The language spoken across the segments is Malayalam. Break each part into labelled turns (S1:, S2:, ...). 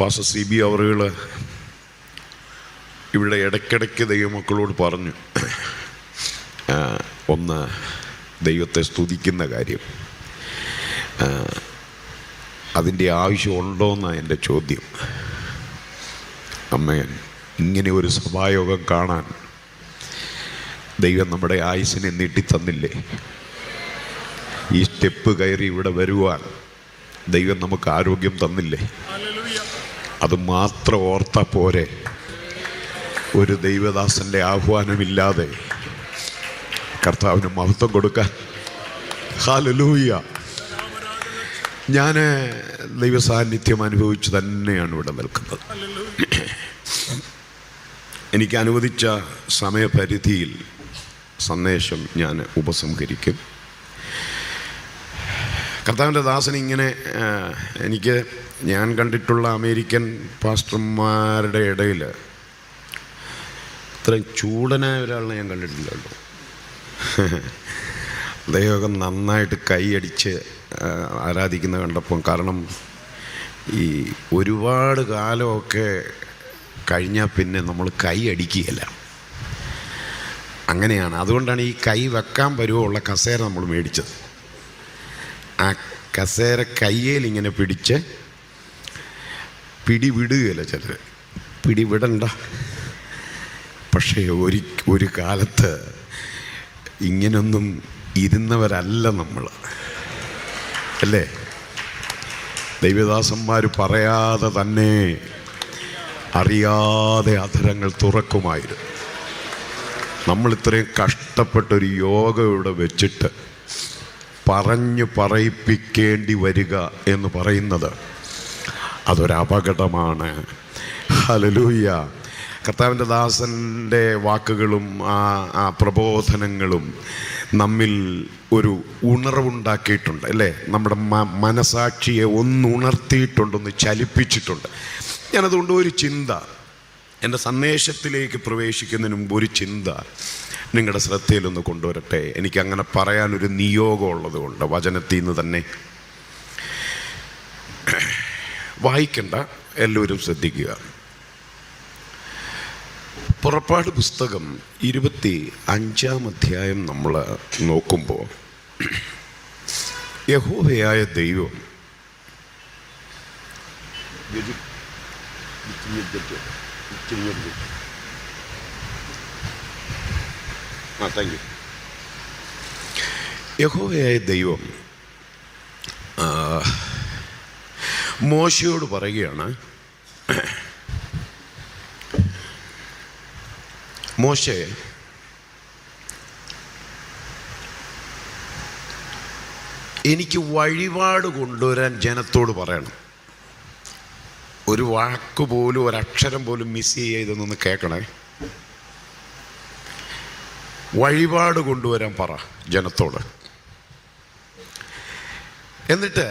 S1: പാസ്റ്റർ CB അവറുകൾ ഇവിടെ ഇടയ്ക്കിടയ്ക്ക് ദൈവമക്കളോട് പറഞ്ഞു, ഒന്ന് ദൈവത്തെ സ്തുതിക്കുന്ന കാര്യം, അതിൻ്റെ ആവശ്യമുണ്ടോയെന്നാണ് എൻ്റെ ചോദ്യം. അമ്മേ, ഇങ്ങനെ ഒരു സഭായോഗം കാണാൻ ദൈവം നമ്മുടെ ആയുസ്സിനെ നീട്ടിത്തന്നില്ലേ? ഈ സ്റ്റെപ്പ് കയറി ഇവിടെ വരുവാൻ ദൈവം നമുക്ക് ആരോഗ്യം തന്നില്ലേ? അത് മാത്രം ഓർത്താൽ പോരെ. ഒരു ദൈവദാസൻ്റെ ആഹ്വാനമില്ലാതെ കർത്താവിന് മഹത്വം കൊടുക്കാൻ. ഹല്ലേലൂയ. ഞാൻ ദൈവസാന്നിധ്യം അനുഭവിച്ച് തന്നെയാണ് ഇവിടെ നിൽക്കുന്നത്. എനിക്ക് അനുവദിച്ച സമയപരിധിയിൽ സന്ദേശം ഞാൻ ഉപസംഹരിക്കും. കർത്താവിൻ്റെ ദാസൻ ഇങ്ങനെ ഞാൻ കണ്ടിട്ടുള്ള അമേരിക്കൻ പാസ്റ്റർമാരുടെ ഇടയിൽ ഇത്രയും ചൂടനായ ഒരാളിനെ ഞാൻ കണ്ടിട്ടില്ലല്ലോ. അദ്ദേഹമൊക്കെ നന്നായിട്ട് കൈയടിച്ച് ആരാധിക്കുന്ന കണ്ടപ്പം, കാരണം ഈ ഒരുപാട് കാലമൊക്കെ കഴിഞ്ഞാൽ പിന്നെ നമ്മൾ കൈ അടിക്കുകയല്ല, അങ്ങനെയാണ്. അതുകൊണ്ടാണ് ഈ കൈ വെക്കാൻ പരുവമുള്ള കസേര നമ്മൾ മേടിച്ചത്. ആ കസേര കയ്യിൽ ഇങ്ങനെ പിടിച്ച് പിടിവിടുകയല്ല ചിലർ, പിടിവിടണ്ട. പക്ഷേ ഒരു കാലത്ത് ഇങ്ങനൊന്നും ഇരുന്നവരല്ല നമ്മൾ, അല്ലേ? ദൈവദാസന്മാർ പറയാതെ തന്നെ അറിയാതെ അധരങ്ങൾ തുറക്കുമായിരുന്നു. നമ്മൾ ഇത്രയും കഷ്ടപ്പെട്ടൊരു യോഗ ഇവിടെ വെച്ചിട്ട് പറഞ്ഞു പറയിപ്പിക്കേണ്ടി വരിക എന്ന് പറയുന്നത് അതൊരപകടമാണ്. ഹല്ലേലൂയ. കർത്താവിൻ്റെ ദാസൻ്റെ വാക്കുകളും ആ പ്രബോധനങ്ങളും നമ്മിൽ ഒരു ഉണർവുണ്ടാക്കിയിട്ടുണ്ട്, അല്ലേ? നമ്മുടെ മനസാക്ഷിയെ ഒന്നുണർത്തിയിട്ടുണ്ടൊന്ന് ചലിപ്പിച്ചിട്ടുണ്ട്. ഞാനതുകൊണ്ട് ഒരു ചിന്ത, എൻ്റെ സന്ദേശത്തിലേക്ക് പ്രവേശിക്കുന്നതിന് മുമ്പ് ഒരു ചിന്ത നിങ്ങളുടെ ശ്രദ്ധയിലൊന്ന് കൊണ്ടുവരട്ടെ. എനിക്കങ്ങനെ പറയാനൊരു നിയോഗം ഉള്ളത് കൊണ്ട് വചനത്തിൽ നിന്ന് തന്നെ വായിക്കണ്ട, എല്ലാവരും ശ്രദ്ധിക്കുക. പുറപ്പാട് പുസ്തകം 25-ാം അധ്യായം നമ്മൾ നോക്കുമ്പോൾ, യഹോവയായ ദൈവം യഹോവയായ ദൈവം മോശയോട് പറയുകയാണ്, മോശേ, എനിക്ക് വഴിപാട് കൊണ്ടുവരാൻ ജനത്തോട് പറയണം. ഒരു വാക്ക് പോലും ഒരക്ഷരം പോലും മിസ് ചെയ്തൊന്ന് കേൾക്കണേ. വഴിപാട് കൊണ്ടുവരാൻ പറ ജനത്തോട്. എന്നിട്ട്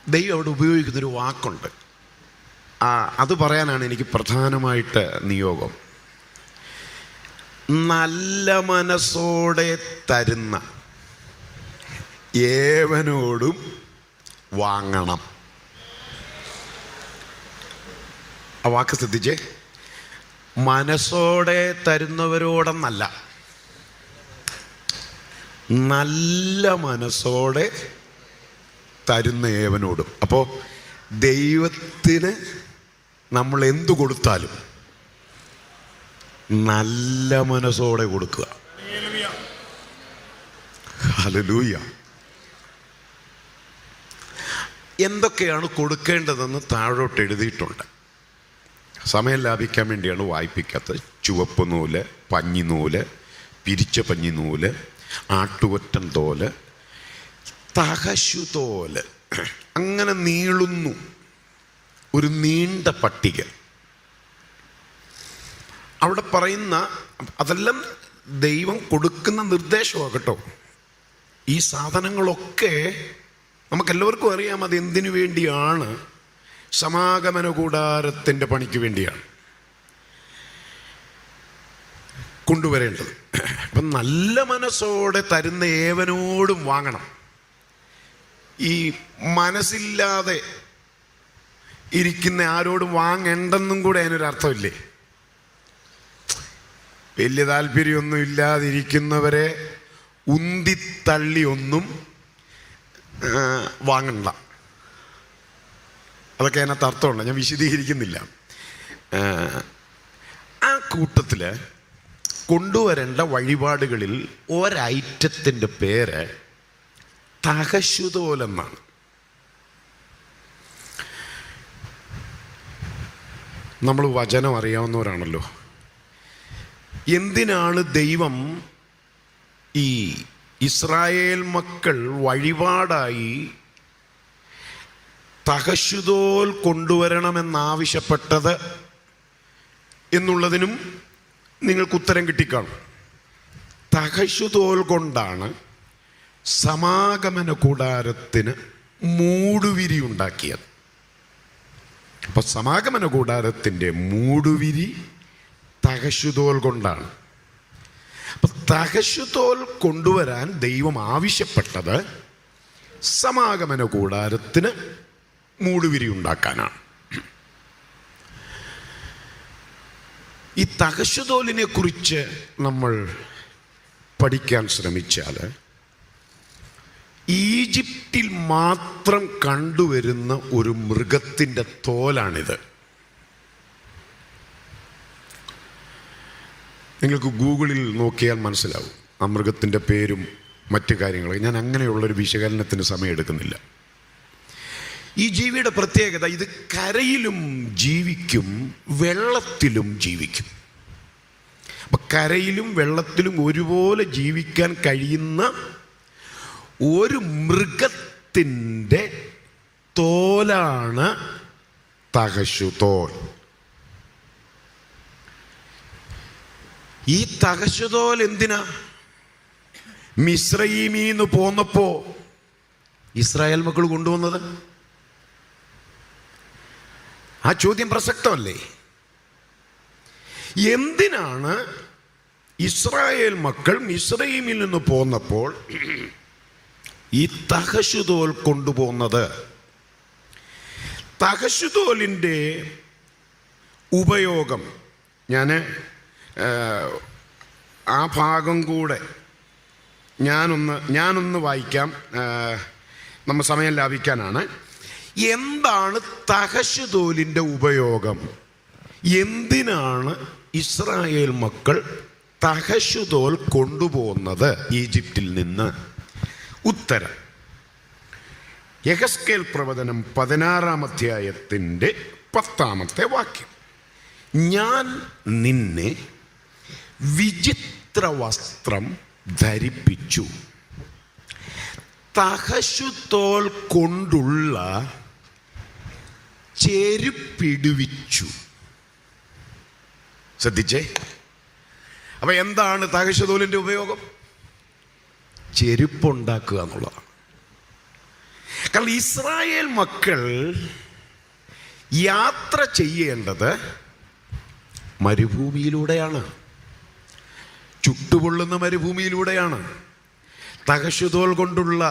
S1: ദൈവം അവിടെ ഉപയോഗിക്കുന്നൊരു വാക്കുണ്ട്, അത് പറയാനാണ് എനിക്ക് പ്രധാനമായിട്ട് നിയോഗം. നല്ല മനസ്സോടെ തരുന്ന ഏവനോടും വാങ്ങണം. ആ വാക്ക് ശ്രദ്ധിച്ചേ. മനസ്സോടെ തരുന്നവരോടെന്നല്ല, നല്ല മനസ്സോടെ തരുന്ന ഏവനോടും. അപ്പോൾ ദൈവത്തിന് നമ്മൾ എന്തു കൊടുത്താലും നല്ല മനസ്സോടെ കൊടുക്കുക. ഹല്ലേലൂയ. എന്തൊക്കെയാണ് കൊടുക്കേണ്ടതെന്ന് താഴോട്ട് എഴുതിയിട്ടുണ്ട്. സമയം ലാഭിക്കാൻ വേണ്ടിയാണ് വായിപ്പിക്കാത്തത്. ചുവപ്പ് നൂല്, പഞ്ഞിനൂല്, പിരിച്ച പഞ്ഞിനൂല്, ആട്ടുകൊറ്റൻ തോല്, തഹശു തോല്, അങ്ങനെ നീളുന്നു ഒരു നീണ്ട പട്ടിക. അവിടെ പറയുന്ന അതെല്ലാം ദൈവം കൊടുക്കുന്ന നിർദ്ദേശമാണ് കേട്ടോ. ഈ സാധനങ്ങളൊക്കെ നമുക്കെല്ലാവർക്കും അറിയാം അത് എന്തിനു വേണ്ടിയാണ്. സമാഗമന കൂടാരത്തിൻ്റെ പണിക്ക് വേണ്ടിയാണ് കൊണ്ടുവരേണ്ടത്. അപ്പം നല്ല മനസ്സോടെ തരുന്ന ഏവനോടും വാങ്ങണം. ഈ മനസ്സില്ലാതെ ഇരിക്കുന്ന ആരോടും വാങ്ങണ്ടെന്നും കൂടെ അതിനൊരു അർത്ഥമില്ലേ? വലിയ താല്പര്യമൊന്നും ഇല്ലാതിരിക്കുന്നവരെ ഉന്തിത്തള്ളി ഒന്നും വാങ്ങണ്ട. അതൊക്കെ അതിനകത്ത് അർത്ഥമുണ്ട്, ഞാൻ വിശദീകരിക്കുന്നില്ല. ആ കൂട്ടത്തിൽ കൊണ്ടുവരേണ്ട വഴിപാടുകളിൽ ഒരൈറ്റത്തിൻ്റെ പേര് തഹശുതോലെന്നാണ്. നമ്മൾ വചനം അറിയാവുന്നവരാണല്ലോ. എന്തിനാണ് ദൈവം ഈ ഇസ്രായേൽ മക്കൾ വഴിപാടായി തഹശുതോൽ കൊണ്ടുവരണമെന്നാവശ്യപ്പെട്ടത് എന്നുള്ളതിനും നിങ്ങൾക്ക് ഉത്തരം കിട്ടിക്കാണും. തഹശുതോൽ കൊണ്ടാണ് സമാഗമന കൂടാരത്തിന് മൂടുവിരി ഉണ്ടാക്കിയത്. അപ്പം സമാഗമന കൂടാരത്തിൻ്റെ മൂടുവിരി തഹശുതോൽ കൊണ്ടാണ്. അപ്പം തഹശുതോൽ കൊണ്ടുവരാൻ ദൈവം ആവശ്യപ്പെട്ടത് സമാഗമന കൂടാരത്തിന് മൂടുവിരി ഉണ്ടാക്കാനാണ്. ഈ തഹശുതോലിനെ കുറിച്ച് നമ്മൾ പഠിക്കാൻ ശ്രമിച്ചാൽ ഈജിപ്തിൽ മാത്രം കണ്ടുവരുന്ന ഒരു മൃഗത്തിൻ്റെ തോലാണിത്. നിങ്ങൾക്ക് ഗൂഗിളിൽ നോക്കിയാൽ മനസ്സിലാവും ആ മൃഗത്തിൻ്റെ പേരും മറ്റു കാര്യങ്ങളും. ഞാൻ അങ്ങനെയുള്ളൊരു വിശകലനത്തിന് സമയം എടുക്കുന്നില്ല. ഈ ജീവിയുടെ പ്രത്യേകത, ഇത് കരയിലും ജീവിക്കും വെള്ളത്തിലും ജീവിക്കും. അപ്പം കരയിലും വെള്ളത്തിലും ഒരുപോലെ ജീവിക്കാൻ കഴിയുന്ന ഒരു മൃഗത്തിൻ്റെ തോലാണ് തഹശുതോൽ. ഈ തഹശുതോൽ എന്തിനാ? മിസ്രയീമീന്ന് പോന്നപ്പോ ഇസ്രായേൽ മക്കൾ കൊണ്ടുവന്നത്. ആ ചോദ്യം പ്രസക്തമല്ലേ? എന്തിനാണ് ഇസ്രായേൽ മക്കൾ മിസ്രയീമിൽ നിന്ന് പോന്നപ്പോൾ ഈ തഹശുതോൽ കൊണ്ടുപോകുന്നത്? തഹശുതോലിൻ്റെ ഉപയോഗം ഞാൻ ആ ഭാഗം കൂടെ ഞാനൊന്ന് വായിക്കാം, നമ്മൾ സമയം ലാഭിക്കാനാണ്. എന്താണ് തഹശുതോലിൻ്റെ ഉപയോഗം? എന്തിനാണ് ഇസ്രായേൽ മക്കൾ തഹശുതോൽ കൊണ്ടുപോകുന്നത് ഈജിപ്തിൽ നിന്ന്? ഉത്തരം, യെഹെസ്കേൽ പ്രവചനം 16-ാം അധ്യായത്തിൻ്റെ 10-ാമത്തെ വാക്യം. ഞാൻ നിന്നെ വിചിത്ര വസ്ത്രം ധരിപ്പിച്ചു, തഹശുതോൽ കൊണ്ടുള്ള ചെരുപ്പിടുവിച്ചു. ശ്രദ്ധിച്ചേ. അപ്പൊ എന്താണ് തഹശുതോലിൻ്റെ ഉപയോഗം? ചെരുപ്പുണ്ടാക്കുക എന്നുള്ളതാണ്. കാരണം ഇസ്രായേൽ മക്കൾ യാത്ര ചെയ്യേണ്ടത് മരുഭൂമിയിലൂടെയാണ്, ചുട്ടുപൊള്ളുന്ന മരുഭൂമിയിലൂടെയാണ്. തഹശുതോൽ കൊണ്ടുള്ള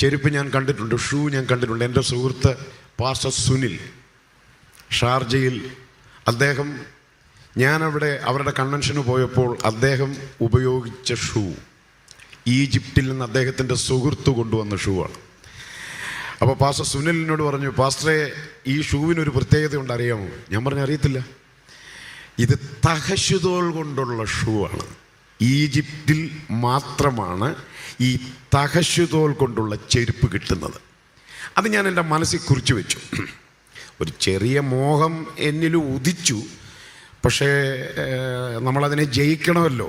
S1: ചെരുപ്പ് ഞാൻ കണ്ടിട്ടുണ്ട്, ഷൂ ഞാൻ കണ്ടിട്ടുണ്ട്. എൻ്റെ സുഹൃത്ത് പാസ്റ്റർ സുനിൽ ഷാർജയിൽ, അദ്ദേഹം ഞാനവിടെ അവരുടെ കൺവെൻഷന് പോയപ്പോൾ അദ്ദേഹം ഉപയോഗിച്ച ഷൂ ഈജിപ്തിൽ നിന്ന് അദ്ദേഹത്തിൻ്റെ സുഹൃത്ത് കൊണ്ടുവന്ന ഷൂ ആണ്. അപ്പോൾ പാസ്റ്റർ സുനിലിനോട് പറഞ്ഞു, പാസ്റ്ററെ ഈ ഷൂവിനൊരു പ്രത്യേകത കൊണ്ട് അറിയാമോ? ഞാൻ പറഞ്ഞു, അറിയത്തില്ല. ഇത് തഹശുതോൽ കൊണ്ടുള്ള ഷൂ ആണ്. ഈജിപ്തിൽ മാത്രമാണ് ഈ തഹശുതോൽ കൊണ്ടുള്ള ചെരുപ്പ് കിട്ടുന്നത്. അത് ഞാൻ എൻ്റെ മനസ്സിൽ കുറിച്ച് വെച്ചു. ഒരു ചെറിയ മോഹം എന്നിൽ ഉദിച്ചു. പക്ഷേ നമ്മളതിനെ ജയിക്കണമല്ലോ.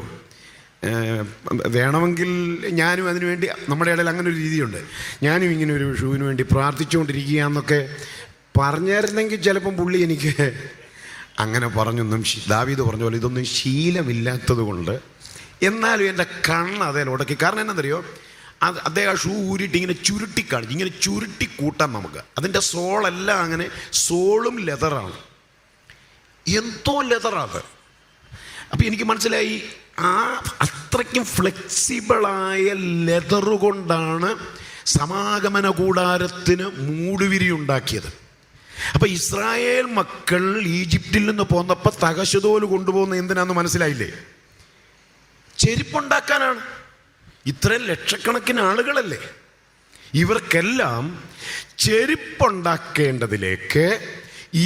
S1: വേണമെങ്കിൽ ഞാനും അതിനു വേണ്ടി, നമ്മുടെ ഇടയിൽ അങ്ങനെ ഒരു രീതിയുണ്ട്, ഞാനും ഇങ്ങനെ ഒരു ഷൂവിന് വേണ്ടി പ്രാർത്ഥിച്ചുകൊണ്ടിരിക്കുക എന്നൊക്കെ പറഞ്ഞായിരുന്നെങ്കിൽ ചിലപ്പം പുള്ളി എനിക്ക് അങ്ങനെ പറഞ്ഞൊന്നും, ദാവീദ് പറഞ്ഞ പോലെ ഇതൊന്നും ശീലമില്ലാത്തത് കൊണ്ട്. എന്നാലും എൻ്റെ കണ്ണ് അതേ ഉടക്കി. കാരണം എന്നാന്നറിയോ, അദ്ദേഹം ആ ഷൂ ഊരിയിട്ട് ഇങ്ങനെ ചുരുട്ടി കാണിച്ചു, ഇങ്ങനെ ചുരുട്ടി കൂട്ടാം നമുക്ക്. അതിൻ്റെ സോളെല്ലാം അങ്ങനെ, സോളും ലെതറാണ്, എന്തോ ലെതറാണ്. അപ്പം എനിക്ക് മനസ്സിലായി, ആ അത്രയ്ക്കും ഫ്ലെക്സിബിളായ ലെതറ് കൊണ്ടാണ് സമാഗമന കൂടാരത്തിന് മൂടുവിരി ഉണ്ടാക്കിയത്. അപ്പൊ ഇസ്രായേൽ മക്കൾ ഈജിപ്തിൽ നിന്ന് പോന്നപ്പോൾ തകശുതോല് കൊണ്ടുപോകുന്ന എന്തിനാന്ന് മനസ്സിലായില്ലേ? ചെരുപ്പുണ്ടാക്കാനാണ്. ഇത്രയും ലക്ഷക്കണക്കിന് ആളുകളല്ലേ, ഇവർക്കെല്ലാം ചെരുപ്പുണ്ടാക്കേണ്ടതിലേക്ക്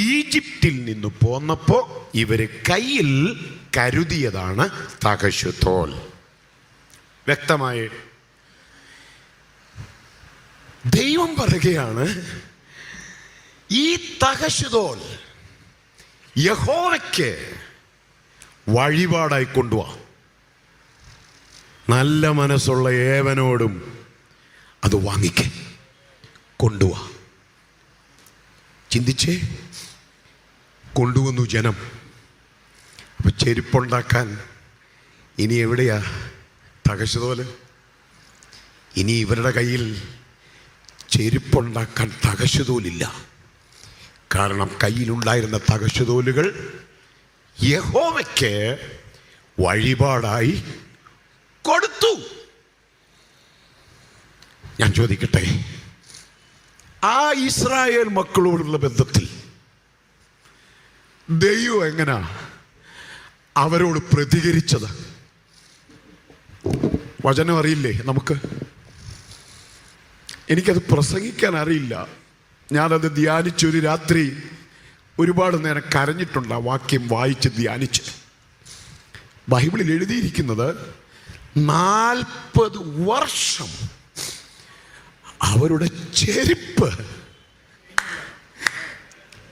S1: ഈജിപ്തിൽ നിന്ന് പോന്നപ്പോൾ ഇവര് കയ്യിൽ കരുതിയതാണ് തകശുതോൽ. വ്യക്തമായി ദൈവം പറയുകയാണ്, ഈ തകശുതോൽ യഹോവയ്ക്ക് വഴിപാടായി കൊണ്ടുപോവാ. നല്ല മനസ്സുള്ള ഏവനോടും അത് വാങ്ങിക്ക, കൊണ്ടുപോവാ. ചിന്തിച്ചേ, കൊണ്ടുവന്നു ജനം. അപ്പൊ ചെരുപ്പുണ്ടാക്കാൻ ഇനി എവിടെയാ തകശുതോല്? ഇനി ഇവരുടെ കയ്യിൽ ചെരുപ്പുണ്ടാക്കാൻ തകശുതോലില്ല. കാരണം കയ്യിലുണ്ടായിരുന്ന തകശുതോലുകൾ യഹോവയ്ക്ക് വഴിപാടായി കൊടുത്തു. ഞാൻ ചോദിക്കട്ടെ, ആ ഇസ്രായേൽ മക്കളോടുള്ള ബന്ധത്തിൽ ദൈവം എങ്ങനാ അവരോട് പ്രതികരിച്ചത്? വചനം അറിയില്ലേ നമുക്ക്? എനിക്കത് പ്രസംഗിക്കാൻ അറിയില്ല. ഞാനത് ധ്യാനിച്ചൊരു രാത്രി ഒരുപാട് നേരം കരഞ്ഞിട്ടുണ്ട്. ആ വാക്യം വായിച്ച് ധ്യാനിച്ച്. ബൈബിളിൽ എഴുതിയിരിക്കുന്നത് 40 വർഷം അവരുടെ ചെരുപ്പ്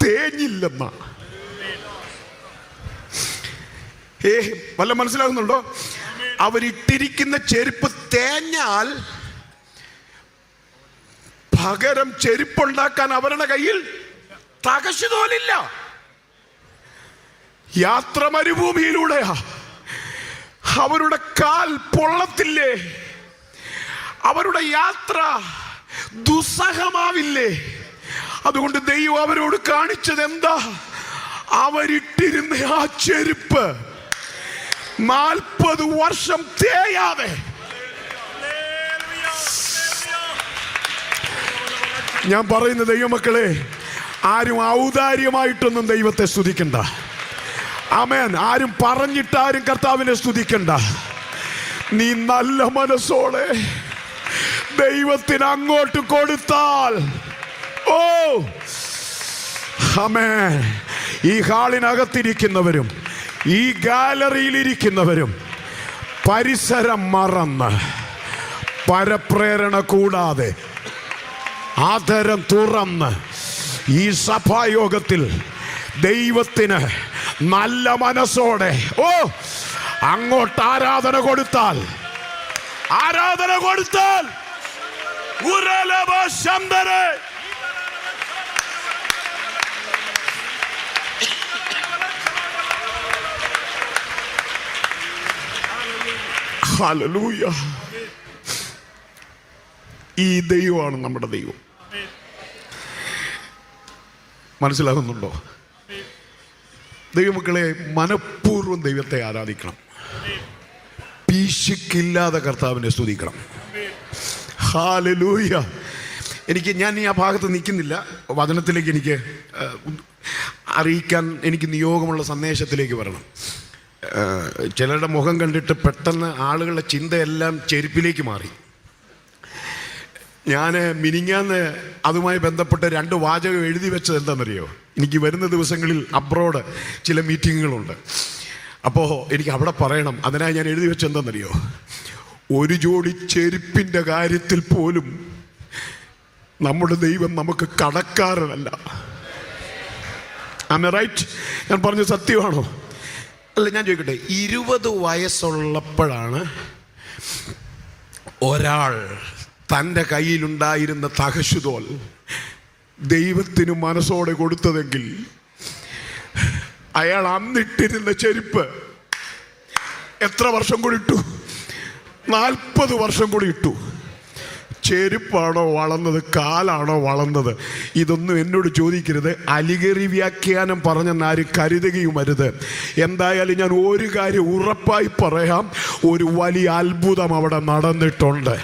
S1: തേഞ്ഞില്ലെന്ന. വല്ല മനസ്സിലാകുന്നുണ്ടോ? അവരിട്ടിരിക്കുന്ന ചെരുപ്പ് തേഞ്ഞാൽ പകരം ചെരുപ്പുണ്ടാക്കാൻ അവരുടെ കയ്യിൽ തകശുതോലില്ല. യാത്ര മരുഭൂമിയിലൂടെയാ. അവരുടെ കാൽ പൊള്ളത്തില്ലേ? അവരുടെ യാത്ര ദുസ്സഹമാവില്ലേ? അതുകൊണ്ട് ദൈവം അവരോട് കാണിച്ചത് എന്താ? അവരിട്ടിരുന്ന ആ ചെരുപ്പ് 40 വർഷം തേയാതെ. ഞാൻ പറയുന്ന ദൈവമക്കളെ, ആരും ഔദാര്യമായിട്ടൊന്നും ദൈവത്തെ സ്തുതിക്കണ്ട. ആമേൻ. ആരും പറഞ്ഞിട്ട് ആരും കർത്താവിനെ സ്തുതിക്കണ്ട. നീ നല്ല മനസ്സോടെ ദൈവത്തിന് അങ്ങോട്ട് കൊടുത്താൽ, ഓ ആമേൻ, ഈ ഹാളിനകത്തിരിക്കുന്നവരും ഈ ഗാലറിയിൽ ഇരിക്കുന്നവരും പരിസരം മറന്ന് പരപ്രേരണ കൂടാതെ ആദരം തുറന്ന് ഈ സഭായോഗത്തിൽ ദൈവത്തിന് നല്ല മനസ്സോടെ അങ്ങോട്ട് ആരാധന കൊടുത്താൽ ഹല്ലേലൂയ. ഈ ദൈവമാണ് നമ്മുടെ ദൈവം. മനസ്സിലാകുന്നുണ്ടോ? ദൈവമക്കളെ, മനഃപൂർവ്വം ദൈവത്തെ ആരാധിക്കണം. പീശിക്കില്ലാതെ കർത്താവിനെ സ്തുതിക്കണം. ഹല്ലേലൂയ. ഞാൻ ഈ ആ ഭാഗത്ത് നിൽക്കുന്നില്ല. വചനത്തിലേക്ക് എനിക്ക് അറിയിക്കാൻ എനിക്ക് നിയോഗമുള്ള സന്ദേശത്തിലേക്ക് വരണം. ചിലരുടെ മുഖം കണ്ടിട്ട് പെട്ടെന്ന് ആളുകളുടെ ചിന്തയെല്ലാം ചെരുപ്പിലേക്ക് മാറി. ഞാൻ മിനിങ്ങാന്ന് അതുമായി ബന്ധപ്പെട്ട് 2 വാചകം എഴുതി വെച്ചത് എന്താണെന്നറിയോ? എനിക്ക് വരുന്ന ദിവസങ്ങളിൽ അബ്രോഡ് ചില മീറ്റിങ്ങുകളുണ്ട്. അപ്പോൾ എനിക്ക് അവിടെ പറയണം. അതിനായി ഞാൻ എഴുതി വെച്ചത് എന്താണെന്നറിയോ? ഒരു ജോഡി ചെരുപ്പിൻ്റെ കാര്യത്തിൽ പോലും നമ്മുടെ ദൈവം നമുക്ക് കടക്കാരനല്ല. Am I right? ഞാൻ പറഞ്ഞ സത്യമാണോ? അല്ല, ഞാൻ ചോദിക്കട്ടെ, 20 വയസ്സുള്ളപ്പോഴാണ് ഒരാൾ തൻ്റെ കയ്യിലുണ്ടായിരുന്ന തകശുതോൽ ദൈവത്തിന് മനസ്സോടെ കൊടുത്തതെങ്കിൽ അയാൾ അന്നിട്ടിരുന്ന ചെരുപ്പ് എത്ര വർഷം കൂടി ഇട്ടു? 40 വർഷം കൂടി ഇട്ടു. ചെരുപ്പാണോ വളർന്നത്, കാലാണോ വളർന്നത്? ഇതൊന്നും എന്നോട് ചോദിക്കരുത്. അലിഗറി വ്യാഖ്യാനം പറഞ്ഞെന്നാരും കരുതുകയും അരുത്. എന്തായാലും ഞാൻ ഒരു കാര്യം ഉറപ്പായി പറയാം, ഒരു വലിയ അത്ഭുതം അവിടെ നടന്നിട്ടുണ്ട്.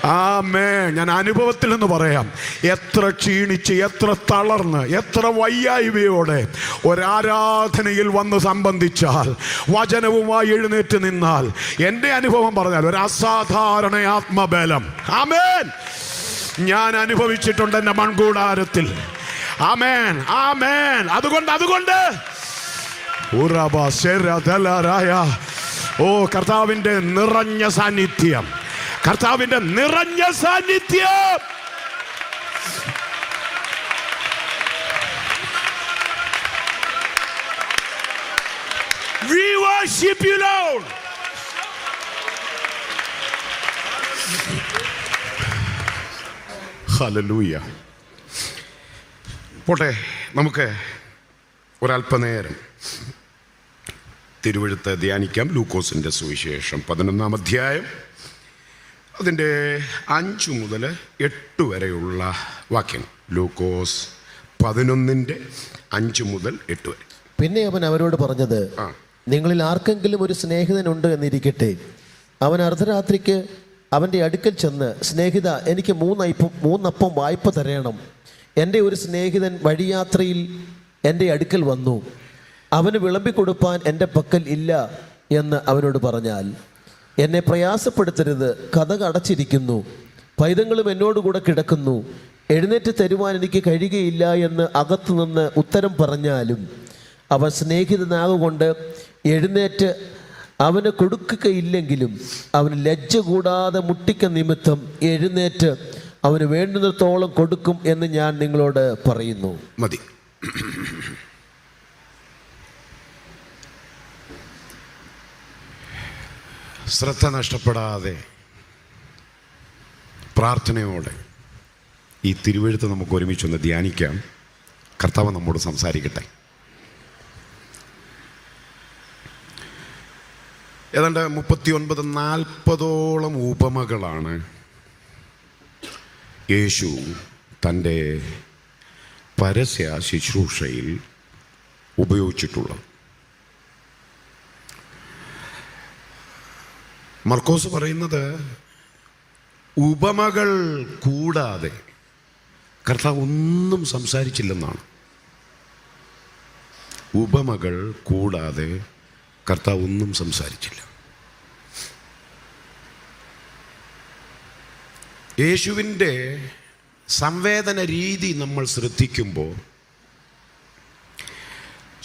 S1: ആമേൻ. ഞാൻ അനുഭവത്തിൽ നിന്ന് പറയാം, എത്ര ക്ഷീണിച്ച്, എത്ര തളർന്ന്, എത്ര വയ്യായ്മയോടെ ഒരാരാധനയിൽ വന്ന് സംബന്ധിച്ചാൽ, വചനവുമായി എഴുന്നേറ്റ് നിന്നാൽ, എൻ്റെ അനുഭവം പറഞ്ഞാൽ ഒരു അസാധാരണ ആത്മബലം ആമേൻ ഞാൻ അനുഭവിച്ചിട്ടുണ്ട് എൻ്റെ മൺകൂടാരത്തിൽ. ആമേൻ ആമേൻ. അതുകൊണ്ട് ഓ കർത്താവിൻ്റെ നിറഞ്ഞ സാന്നിധ്യം, കർത്താവിൻ്റെ നിറഞ്ഞ സാന്നിധ്യം. We worship you, Lord. Hallelujah. പോട്ടെ, നമുക്ക് ഒരല്പനേരം തിരുവെഴുത്ത് ധ്യാനിക്കാം. ലൂക്കോസിൻ്റെ സുവിശേഷം 11-ാം അധ്യായം, അതിൻ്റെ 5 മുതൽ 8 വരെയുള്ള വാക്യങ്ങൾ. ലൂക്കോസ് 11:5 മുതൽ 8 വരെ.
S2: പിന്നെ അവൻ അവരോട് പറഞ്ഞത്, നിങ്ങളിൽ ആർക്കെങ്കിലും ഒരു സ്നേഹിതനുണ്ട് എന്നിരിക്കട്ടെ. അവൻ അർദ്ധരാത്രിക്ക് അവൻ്റെ അടുക്കൽ ചെന്ന്, സ്നേഹിത, എനിക്ക് 3 അപ്പം വായ്പ തരണം. എൻ്റെ ഒരു സ്നേഹിതൻ വഴിയാത്രയിൽ എൻ്റെ അടുക്കൽ വന്നു, അവന് വിളമ്പിക്കൊടുപ്പാൻ എൻ്റെ പക്കൽ ഇല്ല എന്ന് അവനോട് പറഞ്ഞാൽ, എന്നെ പ്രയാസപ്പെടുത്തരുത്, കതക് അടച്ചിരിക്കുന്നു, പൈതങ്ങളും എന്നോടുകൂടെ കിടക്കുന്നു, എഴുന്നേറ്റ് തരുവാൻ എനിക്ക് കഴിയുകയില്ല എന്ന് അകത്തുനിന്ന് ഉത്തരം പറഞ്ഞാലും, അവൻ സ്നേഹിതനാകൊണ്ട് എഴുന്നേറ്റ് അവന് കൊടുക്കുകയില്ലെങ്കിലും, അവന് ലജ്ജ കൂടാതെ മുട്ടിക്ക നിമിത്തം എഴുന്നേറ്റ് അവന് വേണ്ടുന്നിടത്തോളം കൊടുക്കും എന്ന് ഞാൻ നിങ്ങളോട് പറയുന്നു.
S1: മതി. ശ്രദ്ധ നഷ്ടപ്പെടാതെ പ്രാർത്ഥനയോടെ ഈ തിരുവെഴുത്ത് നമുക്ക് ഒരുമിച്ചൊന്ന് ധ്യാനിക്കാം. കർത്താവ് നമ്മോട് സംസാരിക്കട്ടെ. ഏതാണ്ട് 39-40 ഉപമകളാണ് യേശു തൻ്റെ പരസ്യ ശുശ്രൂഷയിൽ ഉപയോഗിച്ചിട്ടുള്ളത്. മർക്കോസ് പറയുന്നത് ഉപമകൾ കൂടാതെ കർത്താവ് ഒന്നും സംസാരിച്ചില്ലെന്നാണ്. ഉപമകൾ കൂടാതെ കർത്താവ് ഒന്നും സംസാരിച്ചില്ല. യേശുവിൻ്റെ സംവേദന രീതി നമ്മൾ ശ്രദ്ധിക്കുമ്പോൾ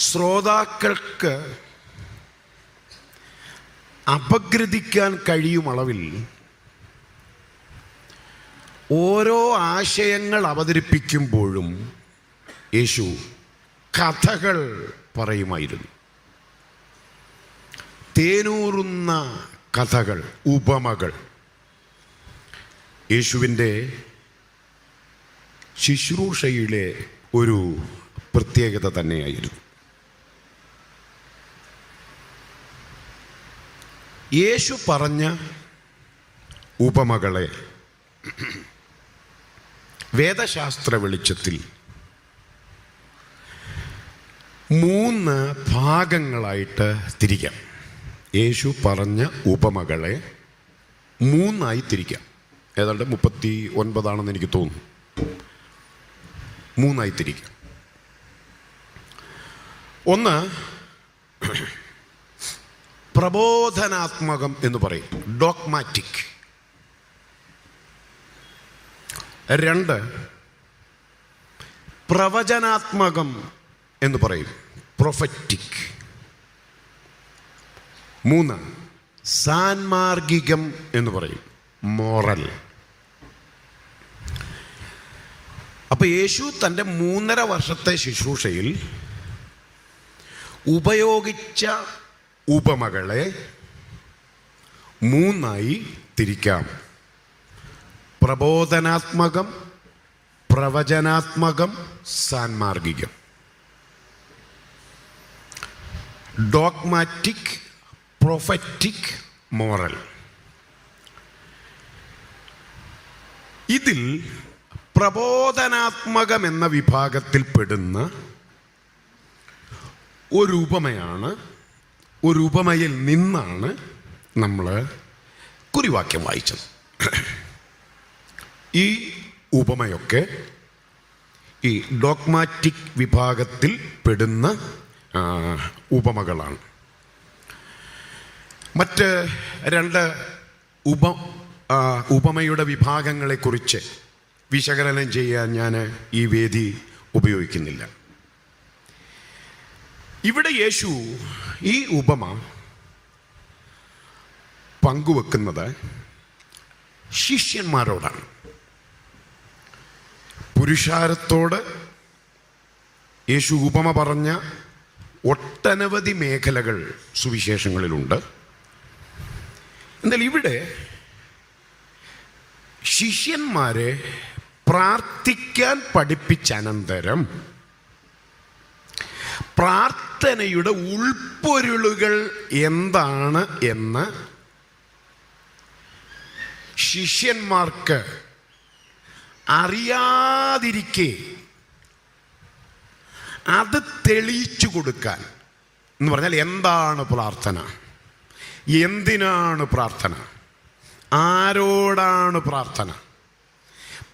S1: ശ്രോതാക്കൾക്ക് അപഗ്രഥിക്കാൻ കഴിയും അളവിൽ ഓരോ ആശയങ്ങൾ അവതരിപ്പിക്കുമ്പോഴും യേശു കഥകൾ പറയുമായിരുന്നു. തേനൂറുന്ന കഥകൾ, ഉപമകൾ യേശുവിൻ്റെ ശുശ്രൂഷയിലെ ഒരു പ്രത്യേകത തന്നെയായിരുന്നു. യേശു പറഞ്ഞ ഉപമകളെ വേദശാസ്ത്ര വെളിച്ചത്തിൽ 3 ഭാഗങ്ങളായിട്ട് തിരിക്കാം. യേശു പറഞ്ഞ ഉപമകളെ 3 തിരിക്കാം. ഏതാണ്ട് 39 എനിക്ക് തോന്നുന്നു. 3 തിരിക്കാം. ഒന്ന്, പ്രബോധനാത്മകം എന്ന് പറയും, ഡോഗ്മാറ്റിക്. 2, പ്രവചനാത്മകം എന്ന് പറയും, പ്രൊഫറ്റിക്. 3, സാൻമാർഗികം എന്ന് പറയും, മോറൽ. അപ്പോൾ യേശു തൻ്റെ 3.5 വർഷത്തെ ശുശ്രൂഷയിൽ ഉപയോഗിച്ച ഉപമകളെ 3 തിരിക്കാം. പ്രബോധനാത്മകം, പ്രവചനാത്മകം, സാൻമാർഗികം. Dogmatic, prophetic, moral. ഇതിൽ പ്രബോധനാത്മകം എന്ന വിഭാഗത്തിൽ പെടുന്ന ഒരു ഉപമയാണ്, ഒരു ഉപമയിൽ നിന്നാണ് നമ്മൾ കുറിവാക്യം വായിച്ചത്. ഈ ഉപമയൊക്കെ ഈ ഡോഗ്മാറ്റിക് വിഭാഗത്തിൽ പെടുന്ന ഉപമകളാണ്. മറ്റ് രണ്ട് ഉപമയുടെ വിഭാഗങ്ങളെക്കുറിച്ച് വിശകലനം ചെയ്യാൻ ഞാൻ ഈ വേദി ഉപയോഗിക്കുന്നില്ല. ഇവിടെ യേശു ഈ ഉപമ പങ്കുവെക്കുന്നത് ശിഷ്യന്മാരോടാണ്. പുരുഷാരത്തോട് യേശു ഉപമ പറഞ്ഞ ഒട്ടനവധി മേഖലകൾ സുവിശേഷങ്ങളിലുണ്ട്. എന്നാൽ ഇവിടെ ശിഷ്യന്മാരെ പ്രാർത്ഥിക്കാൻ പഠിപ്പിച്ച അനന്തരം പ്രാർത്ഥനയുടെ ഉൾപ്പൊരുളുകൾ എന്താണ് എന്ന് ശിഷ്യന്മാർക്ക് അറിയാതിരിക്കെ അത് തെളിയിച്ചു കൊടുക്കാൻ എന്ന് പറഞ്ഞാൽ എന്താണ് പ്രാർത്ഥന, എന്തിനാണ് പ്രാർത്ഥന, ആരോടാണ് പ്രാർത്ഥന,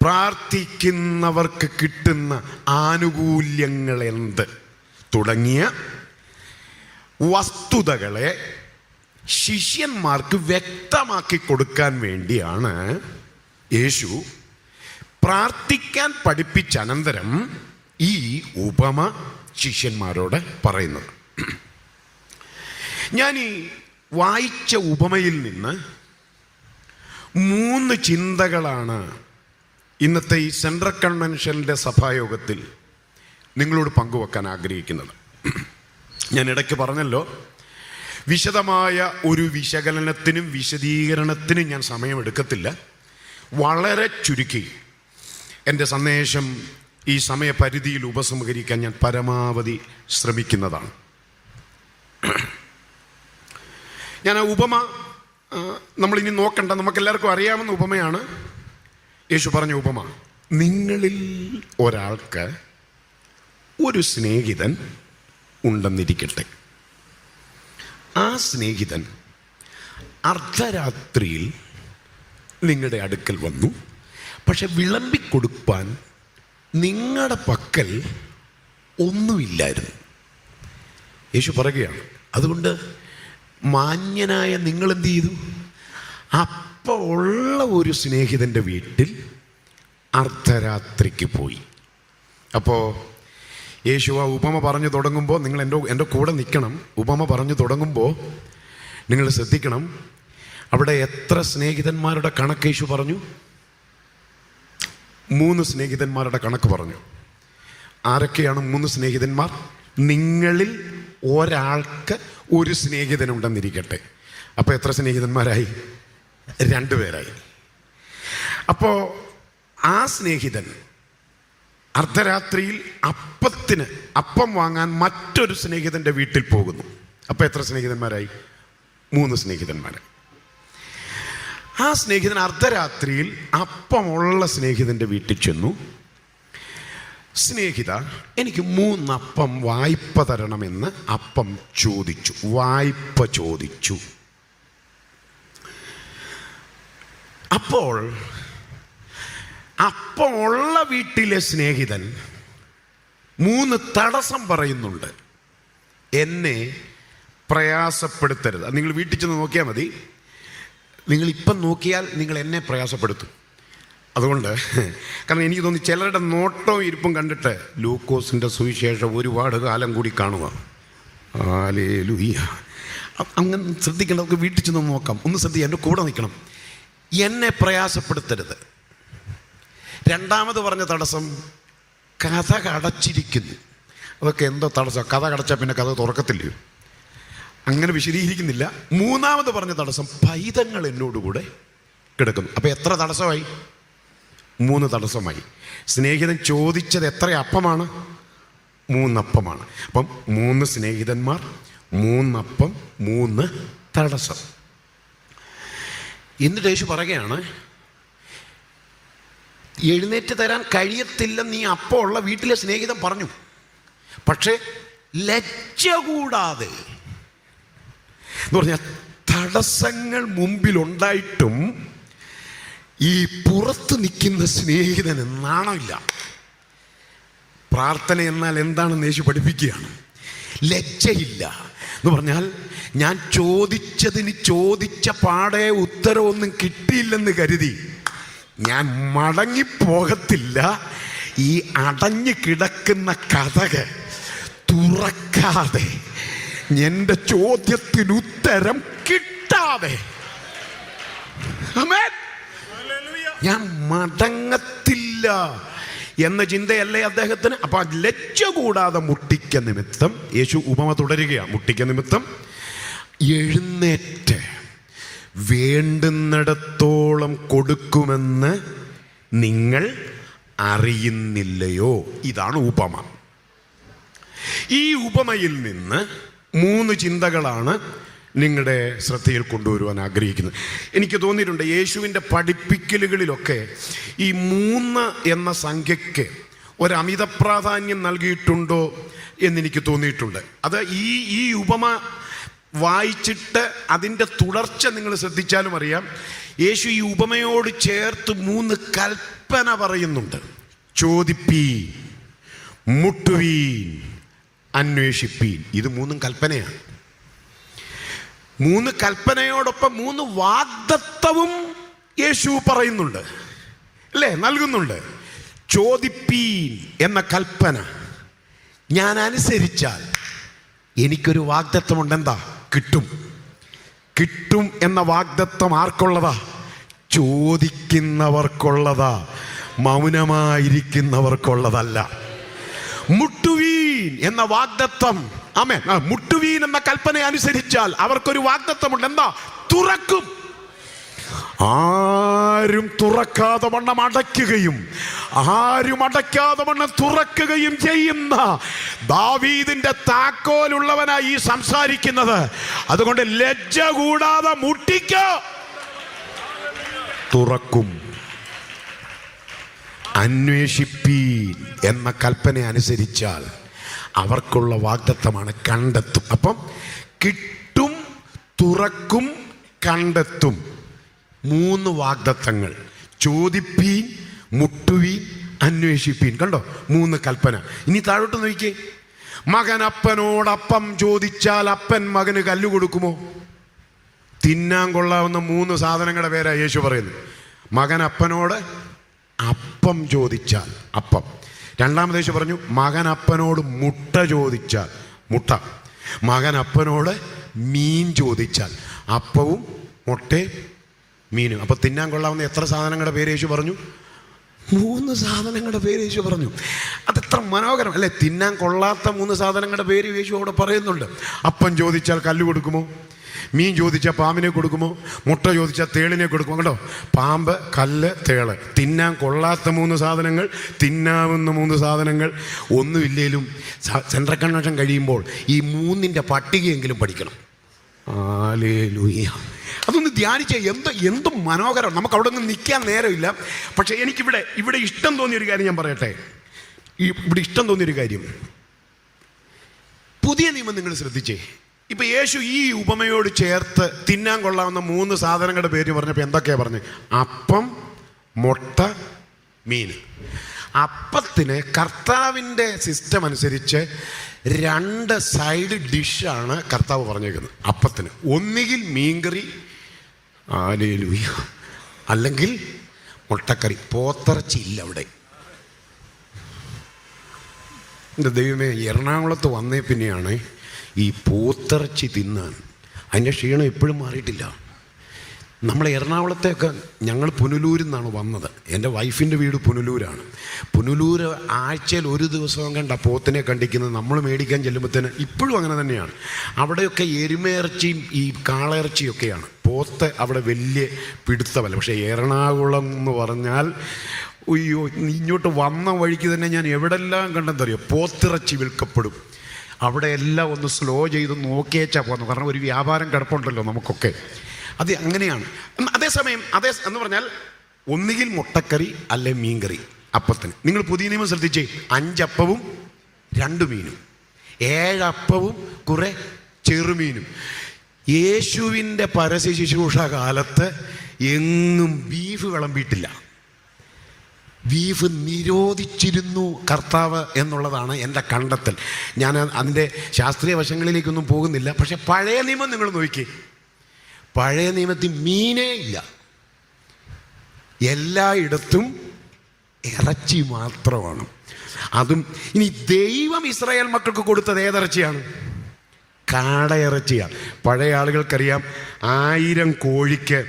S1: പ്രാർത്ഥിക്കുന്നവർക്ക് കിട്ടുന്ന ആനുകൂല്യങ്ങൾ എന്ത് തുടങ്ങിയ വസ്തുതകളെ ശിഷ്യന്മാർക്ക് വ്യക്തമാക്കി കൊടുക്കാൻ വേണ്ടിയാണ് യേശു പ്രാർത്ഥിക്കാൻ പഠിപ്പിച്ച അനന്തരം ഈ ഉപമ ശിഷ്യന്മാരോട് പറയുന്നത്. ഞാൻ ഈ വായിച്ച ഉപമയിൽ നിന്ന് 3 ചിന്തകളാണ് ഇന്നത്തെ ഈ സെൻട്രൽ കൺവെൻഷൻ്റെ സഭായോഗത്തിൽ നിങ്ങളോട് പങ്കുവെക്കാൻ ആഗ്രഹിക്കുന്നത്. ഞാൻ ഇടയ്ക്ക് പറഞ്ഞല്ലോ, വിശദമായ ഒരു വിശകലനത്തിനും വിശദീകരണത്തിനും ഞാൻ സമയമെടുക്കത്തില്ല. വളരെ ചുരുക്കി എൻ്റെ സന്ദേശം ഈ സമയപരിധിയിൽ ഉപസംഹരിക്കാൻ ഞാൻ പരമാവധി ശ്രമിക്കുന്നതാണ്. ഞാൻ ആ ഉപമ നമ്മളിനി നോക്കണ്ട, നമുക്കെല്ലാവർക്കും അറിയാവുന്ന ഉപമയാണ്. യേശു പറഞ്ഞ ഉപമ, നിങ്ങളിൽ ഒരാൾക്ക് ഒരു സ്നേഹിതൻ ഉണ്ടെന്നിരിക്കട്ടെ. ആ സ്നേഹിതൻ അർദ്ധരാത്രിയിൽ നിങ്ങളുടെ അടുക്കൽ വന്നു, പക്ഷെ വിളമ്പിക്കൊടുപ്പാൻ നിങ്ങളുടെ പക്കൽ ഒന്നുമില്ലായിരുന്നു. യേശു പറയുകയാണ്, അതുകൊണ്ട് മാന്യനായ നിങ്ങൾ എന്ത് ചെയ്തു? അപ്പോൾ ഉള്ള ഒരു സ്നേഹിതൻ്റെ വീട്ടിൽ അർദ്ധരാത്രിക്ക് പോയി. അപ്പോൾ യേശു ആ ഉപമ പറഞ്ഞു തുടങ്ങുമ്പോൾ നിങ്ങൾ എൻ്റെ കൂടെ നിൽക്കണം. ഉപമ പറഞ്ഞു തുടങ്ങുമ്പോൾ നിങ്ങൾ ശ്രദ്ധിക്കണം, അവിടെ എത്ര സ്നേഹിതന്മാരുടെ കണക്ക് യേശു പറഞ്ഞു? 3 സ്നേഹിതന്മാരുടെ കണക്ക് പറഞ്ഞു. ആരൊക്കെയാണ് 3 സ്നേഹിതന്മാർ? നിങ്ങളിൽ ഒരാൾക്ക് ഒരു സ്നേഹിതനുണ്ടെന്നിരിക്കട്ടെ. അപ്പോൾ എത്ര സ്നേഹിതന്മാരായി? 2 പേരായി. അപ്പോൾ ആ സ്നേഹിതൻ അർദ്ധരാത്രിയിൽ അപ്പം വാങ്ങാൻ മറ്റൊരു സ്നേഹിതൻ്റെ വീട്ടിൽ പോകുന്നു. അപ്പോൾ എത്ര സ്നേഹിതന്മാരായി? 3 സ്നേഹിതന്മാരായി. ആ സ്നേഹിതൻ അർദ്ധരാത്രിയിൽ അപ്പമുള്ള സ്നേഹിതൻ്റെ വീട്ടിൽ ചെന്നു. സ്നേഹിത, എനിക്ക് 3 അപ്പം വായ്പ തരണമെന്ന് അപ്പം ചോദിച്ചു, വായ്പ ചോദിച്ചു. അപ്പോൾ അപ്പമുള്ള വീട്ടിലെ സ്നേഹിതൻ 3 തടസ്സം പറയുന്നുണ്ട്. എന്നെ പ്രയാസപ്പെടുത്തരുത്. നിങ്ങൾ വീട്ടിൽ ചെന്ന് നോക്കിയാൽ മതി. നിങ്ങളിപ്പം നോക്കിയാൽ നിങ്ങൾ എന്നെ പ്രയാസപ്പെടുത്തും. അതുകൊണ്ട്, കാരണം എനിക്ക് തോന്നി ചിലരുടെ നോട്ടവും ഇരിപ്പും കണ്ടിട്ട് ലൂക്കോസിൻ്റെ സുവിശേഷം ഒരുപാട് കാലം കൂടി കാണുക. ഹല്ലേലൂയ. അങ്ങനെ ശ്രദ്ധിക്കണം. നമുക്ക് വീട്ടിൽ ചെന്ന് നോക്കാം. ഒന്ന് ശ്രദ്ധിക്കുക, എൻ്റെ കൂടെ നിൽക്കണം. എന്നെ പ്രയാസപ്പെടുത്തരുത്. രണ്ടാമത് പറഞ്ഞ തടസ്സം, കഥ അടച്ചിരിക്കുന്നു. അതൊക്കെ എന്തോ തടസ്സം? കഥ അടച്ചാൽ പിന്നെ കഥ തുറക്കത്തില്ലയോ? അങ്ങനെ വിശദീകരിക്കുന്നില്ല. മൂന്നാമത് പറഞ്ഞ തടസ്സം, പൈതങ്ങൾ എന്നോടുകൂടെ കിടക്കുന്നു. അപ്പോൾ എത്ര തടസ്സമായി? 3 തടസ്സമായി. സ്നേഹിതൻ ചോദിച്ചത് എത്ര അപ്പമാണ്? 3 അപ്പമാണ്. അപ്പം 3 സ്നേഹിതന്മാർ, 3 അപ്പം, 3 തടസ്സം. എന്നിട്ട് യേശു പറയുകയാണ്, എഴുന്നേറ്റ് തരാൻ കഴിയത്തില്ലെന്ന് ഈ അപ്പമുള്ള വീട്ടിലെ സ്നേഹിതൻ പറഞ്ഞു. പക്ഷേ ലജ്ജ കൂടാതെ എന്ന് പറഞ്ഞാൽ തടസ്സങ്ങൾ മുമ്പിലുണ്ടായിട്ടും ഈ പുറത്ത് നിൽക്കുന്ന സ്നേഹിതന് നാണമില്ല. പ്രാർത്ഥന എന്നാൽ എന്താണെന്ന് യേശു പഠിപ്പിക്കുകയാണ്. ലജ്ജയില്ല എന്ന് പറഞ്ഞാൽ, ഞാൻ ചോദിച്ചതിന് ചോദിച്ച പാടെ ഉത്തരവൊന്നും കിട്ടിയില്ലെന്ന് കരുതി ഞാൻ മടങ്ങിപ്പോകത്തില്ല. ഈ അടഞ്ഞു കിടക്കുന്ന കതക് തുറക്കാതെ, എൻ്റെ ചോദ്യത്തിന് ഉത്തരം കിട്ടാതെ ഞാൻ മടങ്ങത്തില്ല എന്ന ചിന്തയല്ലേ അദ്ദേഹത്തിന്. അപ്പൊ ലജ്ജ കൂടാതെ മുട്ടിക്ക നിമിത്തം യേശു ഉപമ തുടരുകയാണ്. മുട്ടിക്ക നിമിത്തം എഴുന്നേറ്റ് വേണ്ടുന്നിടത്തോളം കൊടുക്കുമെന്ന് നിങ്ങൾ അറിയുന്നില്ലയോ? ഇതാണ് ഉപമ. ഈ ഉപമയിൽ നിന്ന് 3 ചിന്തകളാണ് നിങ്ങളുടെ ശ്രദ്ധയിൽ കൊണ്ടുവരുവാൻ ആഗ്രഹിക്കുന്നത്. എനിക്ക് തോന്നിയിട്ടുണ്ട് യേശുവിൻ്റെ പഠിപ്പിക്കലുകളിലൊക്കെ ഈ 3 എന്ന സംഖ്യയ്ക്ക് ഒരമിത പ്രാധാന്യം നൽകിയിട്ടുണ്ടോ എന്നെനിക്ക് തോന്നിയിട്ടുണ്ട്. അത് ഈ ഉപമ വായിച്ചിട്ട് അതിൻ്റെ തുടർച്ച നിങ്ങൾ ശ്രദ്ധിച്ചാലും അറിയാം. യേശു ഈ ഉപമയോട് ചേർത്ത് 3 കൽപ്പന പറയുന്നുണ്ട്. ചോദിപ്പീൻ, മുട്ടുവീൻ, അന്വേഷിപ്പീൻ. ഇത് 3 കൽപ്പനയാണ്. 3 കൽപ്പനയോടൊപ്പം 3 വാഗ്ദത്തവും യേശു പറയുന്നുണ്ട്, അല്ലേ? നൽകുന്നുണ്ട്. ചോദിപ്പീൻ എന്ന കൽപ്പന ഞാൻ അനുസരിച്ചാൽ എനിക്കൊരു വാഗ്ദത്തമുണ്ട്. എന്താ? കിട്ടും. കിട്ടും എന്ന വാഗ്ദത്തം ആർക്കുള്ളതാ? ചോദിക്കുന്നവർക്കുള്ളതാ, മൗനമായിരിക്കുന്നവർക്കുള്ളതല്ല. മുട്ടുവീൻ എന്ന വാഗ്ദത്തം, ആമേൻ, മുട്ടുവീൻ എന്ന കൽപ്പന അനുസരിച്ചാൽ അവർക്കൊരു വാഗ്ദത്തമുണ്ട്. എന്താ? തുറക്കും. ആരും തുറക്കാതെ വണ്ണം അടയ്ക്കുകയും ആരും അടയ്ക്കാതെ വണ്ണം തുറക്കുകയും ചെയ്യുന്ന ദാവീദിന്റെ താക്കോലുള്ളവനായി ഈ സംസാരിക്കുന്നത്. അതുകൊണ്ട് ലജ്ജ കൂടാതെ മുട്ടിക്ക, തുറക്കും. അന്വേഷിപ്പീൻ എന്ന കൽപ്പന അനുസരിച്ചാൽ അവർക്കുള്ള വാഗ്ദത്തമാണ് കണ്ടെത്തും. അപ്പം കിട്ടും, തുറക്കും, കണ്ടെത്തും. 3 വാഗ്ദത്തങ്ങൾ. ചോദിപ്പീൻ, മുട്ടുവീൻ, അന്വേഷിപ്പീൻ. കണ്ടോ? 3 കൽപ്പന. ഇനി താഴോട്ട് നോക്കിക്കേ. മകൻ അപ്പനോടപ്പം ചോദിച്ചാൽ അപ്പൻ മകന് കല്ല് കൊടുക്കുമോ? തിന്നാൻ കൊള്ളാവുന്ന 3 സാധനങ്ങളുടെ പേരാ യേശു പറയുന്നത്. മകൻ അപ്പനോട് അപ്പം ചോദിച്ചാൽ അപ്പം. രണ്ടാമത് യേശു പറഞ്ഞു, മകൻ അപ്പനോട് മുട്ട ചോദിച്ചാൽ മുട്ട. മകൻ അപ്പനോട് മീൻ ചോദിച്ചാൽ അപ്പവും മുട്ടയും മീനും. അപ്പൊ തിന്നാൻ കൊള്ളാവുന്ന എത്ര സാധനങ്ങളുടെ പേര് യേശു പറഞ്ഞു? 3 സാധനങ്ങളുടെ പേര് യേശു പറഞ്ഞു. അതെത്ര മനോഹരം അല്ലേ? തിന്നാൻ കൊള്ളാത്ത 3 സാധനങ്ങളുടെ പേര് യേശു അവിടെ പറയുന്നുണ്ട്. അപ്പം ചോദിച്ചാൽ കല്ല് കൊടുക്കുമോ? മീൻ ചോദിച്ചാൽ പാമ്പിനെ കൊടുക്കുമോ? മുട്ട ചോദിച്ചാൽ തേളിനെ കൊടുക്കുമോ? കണ്ടോ? പാമ്പ്, കല്ല്, തേള്. തിന്നാൻ കൊള്ളാത്ത 3 സാധനങ്ങൾ, തിന്നാവുന്ന 3 സാധനങ്ങൾ. ഒന്നുമില്ലേലും സെൻട്രൽ കൺവെൻഷൻ കഴിയുമ്പോൾ ഈ 3ന്റെ പട്ടികയെങ്കിലും പഠിക്കണം. ഹല്ലേലൂയ. അതൊന്ന് ധ്യാനിച്ച എന്ത് മനോഹരം. നമുക്ക് അവിടെ നിന്ന് നിൽക്കാൻ നേരമില്ല. പക്ഷെ എനിക്കിവിടെ ഇഷ്ടം തോന്നിയൊരു കാര്യം ഞാൻ പറയട്ടെ. ഇവിടെ ഇഷ്ടം തോന്നിയൊരു കാര്യം, പുതിയ നിയമം നിങ്ങൾ ശ്രദ്ധിച്ചേ. ഇപ്പൊ യേശു ഈ ഉപമയോട് ചേർത്ത് തിന്നാൻ കൊള്ളാവുന്ന 3 സാധനങ്ങളുടെ പേര് പറഞ്ഞപ്പോൾ എന്തൊക്കെയാ പറഞ്ഞത്? അപ്പം, മുട്ട, മീൻ. അപ്പത്തിന് കർത്താവിൻ്റെ സിസ്റ്റം അനുസരിച്ച് 2 സൈഡ് ഡിഷാണ് കർത്താവ് പറഞ്ഞേക്കുന്നത് അപ്പത്തിന്. ഒന്നുകിൽ മീൻകറി, ഹല്ലേലൂയ, അല്ലെങ്കിൽ മുട്ടക്കറി. പോത്തിറച്ചി ഇല്ല അവിടെ. എൻ്റെ ദൈവമേ, എറണാകുളത്ത് വന്നേ പിന്നെയാണ് ഈ പോത്തിറച്ചി തിന്നാൻ അതിൻ്റെ ക്ഷീണം ഇപ്പോഴും മാറിയിട്ടില്ല. നമ്മൾ എറണാകുളത്തേക്ക് ഞങ്ങൾ പുനലൂരിൽ നിന്നാണ് വന്നത്. എൻ്റെ വൈഫിൻ്റെ വീട് പുനലൂരാണ്. പുനലൂർ ആഴ്ചയിൽ 1 ദിവസം കണ്ട പോത്തിനെ കണ്ടിക്കുന്നത്. നമ്മൾ മേടിക്കാൻ ചെല്ലുമ്പോഴത്തേന് ഇപ്പോഴും അങ്ങനെ തന്നെയാണ്. അവിടെയൊക്കെ എരുമയിറച്ചിയും ഈ കാളയിറച്ചിയൊക്കെയാണ്. പോത്ത് അവിടെ വലിയ പിടുത്തമല്ല. പക്ഷേ എറണാകുളം എന്ന് പറഞ്ഞാൽ, അയ്യോ, ഇങ്ങോട്ട് വന്ന വഴിക്ക് തന്നെ ഞാൻ എവിടെല്ലാം കണ്ടെന്നറിയോ പോത്തിറച്ചി വിൽക്കപ്പെടും. അവിടെ എല്ലാം ഒന്ന് സ്ലോ ചെയ്ത് നോക്കിയേച്ചാൽ പോകുന്നു. കാരണം ഒരു വ്യാപാരം കിടപ്പുണ്ടല്ലോ നമുക്കൊക്കെ. അത് അങ്ങനെയാണ്. അതേസമയം എന്ന് പറഞ്ഞാൽ ഒന്നുകിൽ മുട്ടക്കറി അല്ലെ മീൻകറി അപ്പത്തിന്. നിങ്ങൾ പുതിയ നിയമം ശ്രദ്ധിച്ചേ. 5 അപ്പവും 2 മീനും, 7 അപ്പവും കുറെ ചെറുമീനും. യേശുവിൻ്റെ പരസ്യ ശുശ്രൂഷ കാലത്ത് എങ്ങും ബീഫ് വിളമ്പിയിട്ടില്ല. ബീഫ് നിരോധിച്ചിരുന്നു കർത്താവ് എന്നുള്ളതാണ് എൻ്റെ കണ്ടെത്തൽ. ഞാൻ അതിൻ്റെ ശാസ്ത്രീയ വശങ്ങളിലേക്കൊന്നും പോകുന്നില്ല. പക്ഷെ പഴയ നിയമം നിങ്ങൾ നോക്കി, പഴയ നിയമത്തിൽ മീനേ ഇല്ല, എല്ലായിടത്തും ഇറച്ചി മാത്രമാണ്. അതും ഇനി ദൈവം ഇസ്രായേൽ മക്കൾക്ക് കൊടുത്തത് ഏതിറച്ചിയാണ്? കാടയിറച്ചിയാണ്. പഴയ ആളുകൾക്കറിയാം 1000 കോഴിക്ക്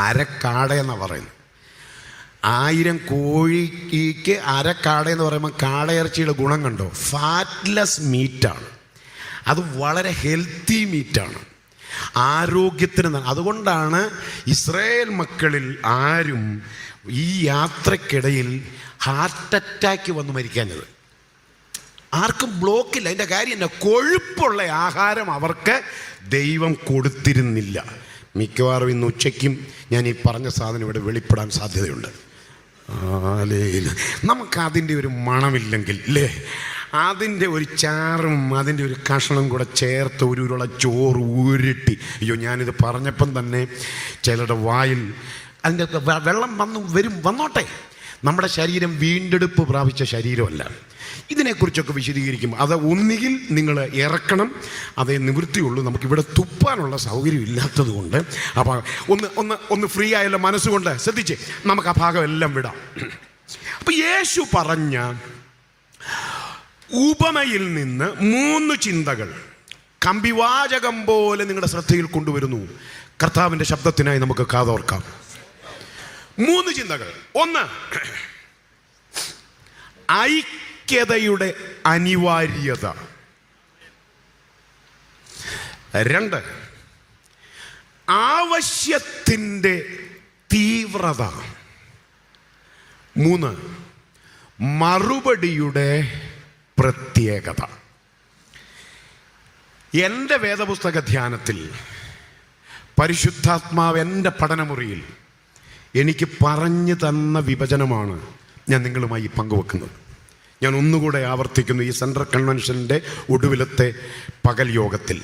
S1: അരക്കാടയെന്നാണ് പറയുന്നത്. 1000 കോഴിക്ക് അരക്കാടയെന്ന് പറയുമ്പോൾ കാടയിറച്ചിയുടെ ഗുണം കണ്ടോ? ഫാറ്റ്ലെസ് മീറ്റാണ്. അത് വളരെ ഹെൽത്തി മീറ്റാണ്, ആരോഗ്യത്തിന്. അതുകൊണ്ടാണ് ഇസ്രായേൽ മക്കളിൽ ആരും ഈ യാത്രക്കിടയിൽ ഹാർട്ട് അറ്റാക്ക് വന്ന് മരിക്കാഞ്ഞത്. ആർക്കും ബ്ലോക്കില്ല. അതിൻ്റെ കാര്യം എന്നാ? കൊഴുപ്പുള്ള ആഹാരം അവർക്ക് ദൈവം കൊടുത്തിരുന്നില്ല. മിക്കവാറും ഇന്ന് ഉച്ചയ്ക്കും ഞാൻ ഈ പറഞ്ഞ സാധനം ഇവിടെ വെളിപ്പെടാൻ സാധ്യതയുണ്ട്. നമുക്കതിൻ്റെ ഒരു മണമില്ലെങ്കിൽ അല്ലേ, അതിൻ്റെ ഒരു ചാറും അതിൻ്റെ ഒരു കഷണം കൂടെ ചേർത്ത് ഒരു ഉരുള ചോറ് ഉരുട്ടി, അയ്യോ ഞാനിത് പറഞ്ഞപ്പം തന്നെ ചിലരുടെ വായിൽ അതിൻ്റെ വെള്ളം വന്നോട്ടെ. നമ്മുടെ ശരീരം വീണ്ടെടുപ്പ് പ്രാപിച്ച ശരീരമല്ല. ഇതിനെക്കുറിച്ചൊക്കെ വിശദീകരിക്കും. അത് ഒന്നുകിൽ നിങ്ങൾ ഇറക്കണം, അതേ നിവൃത്തിയുള്ളൂ. നമുക്കിവിടെ തുപ്പാനുള്ള സൗകര്യം ഇല്ലാത്തത് കൊണ്ട്. അപ്പോൾ ഒന്ന് ഫ്രീ ആയല്ലോ മനസ്സുകൊണ്ട് ശ്രദ്ധിച്ച് നമുക്ക് ആ ഭാഗം എല്ലാം വിടാം. അപ്പം യേശു പറഞ്ഞ ഉപമയിൽ നിന്ന് 3 ചിന്തകൾ കമ്പിവാചകം പോലെ നിങ്ങളുടെ ശ്രദ്ധയിൽ കൊണ്ടുവരുന്നു. കർത്താവിൻ്റെ ശബ്ദത്തിനായി നമുക്ക് കാതോർക്കാം. 3 ചിന്തകൾ. 1, ഐക്യതയുടെ അനിവാര്യത. 2, ആവശ്യത്തിൻ്റെ തീവ്രത. 3, മറുപടിയുടെ പ്രത്യേകത. എൻ്റെ വേദപുസ്തക ധ്യാനത്തിൽ പരിശുദ്ധാത്മാവ് എൻ്റെ പഠനമുറിയിൽ എനിക്ക് പറഞ്ഞു തന്ന വിഭജനമാണ് ഞാൻ നിങ്ങളുമായി പങ്കുവെക്കുന്നത്. ഞാൻ ഒന്നുകൂടെ ആവർത്തിക്കുന്നു. ഈ സെൻട്രൽ കൺവെൻഷൻ്റെ ഒടുവിലത്തെ പകൽ യോഗത്തിൽ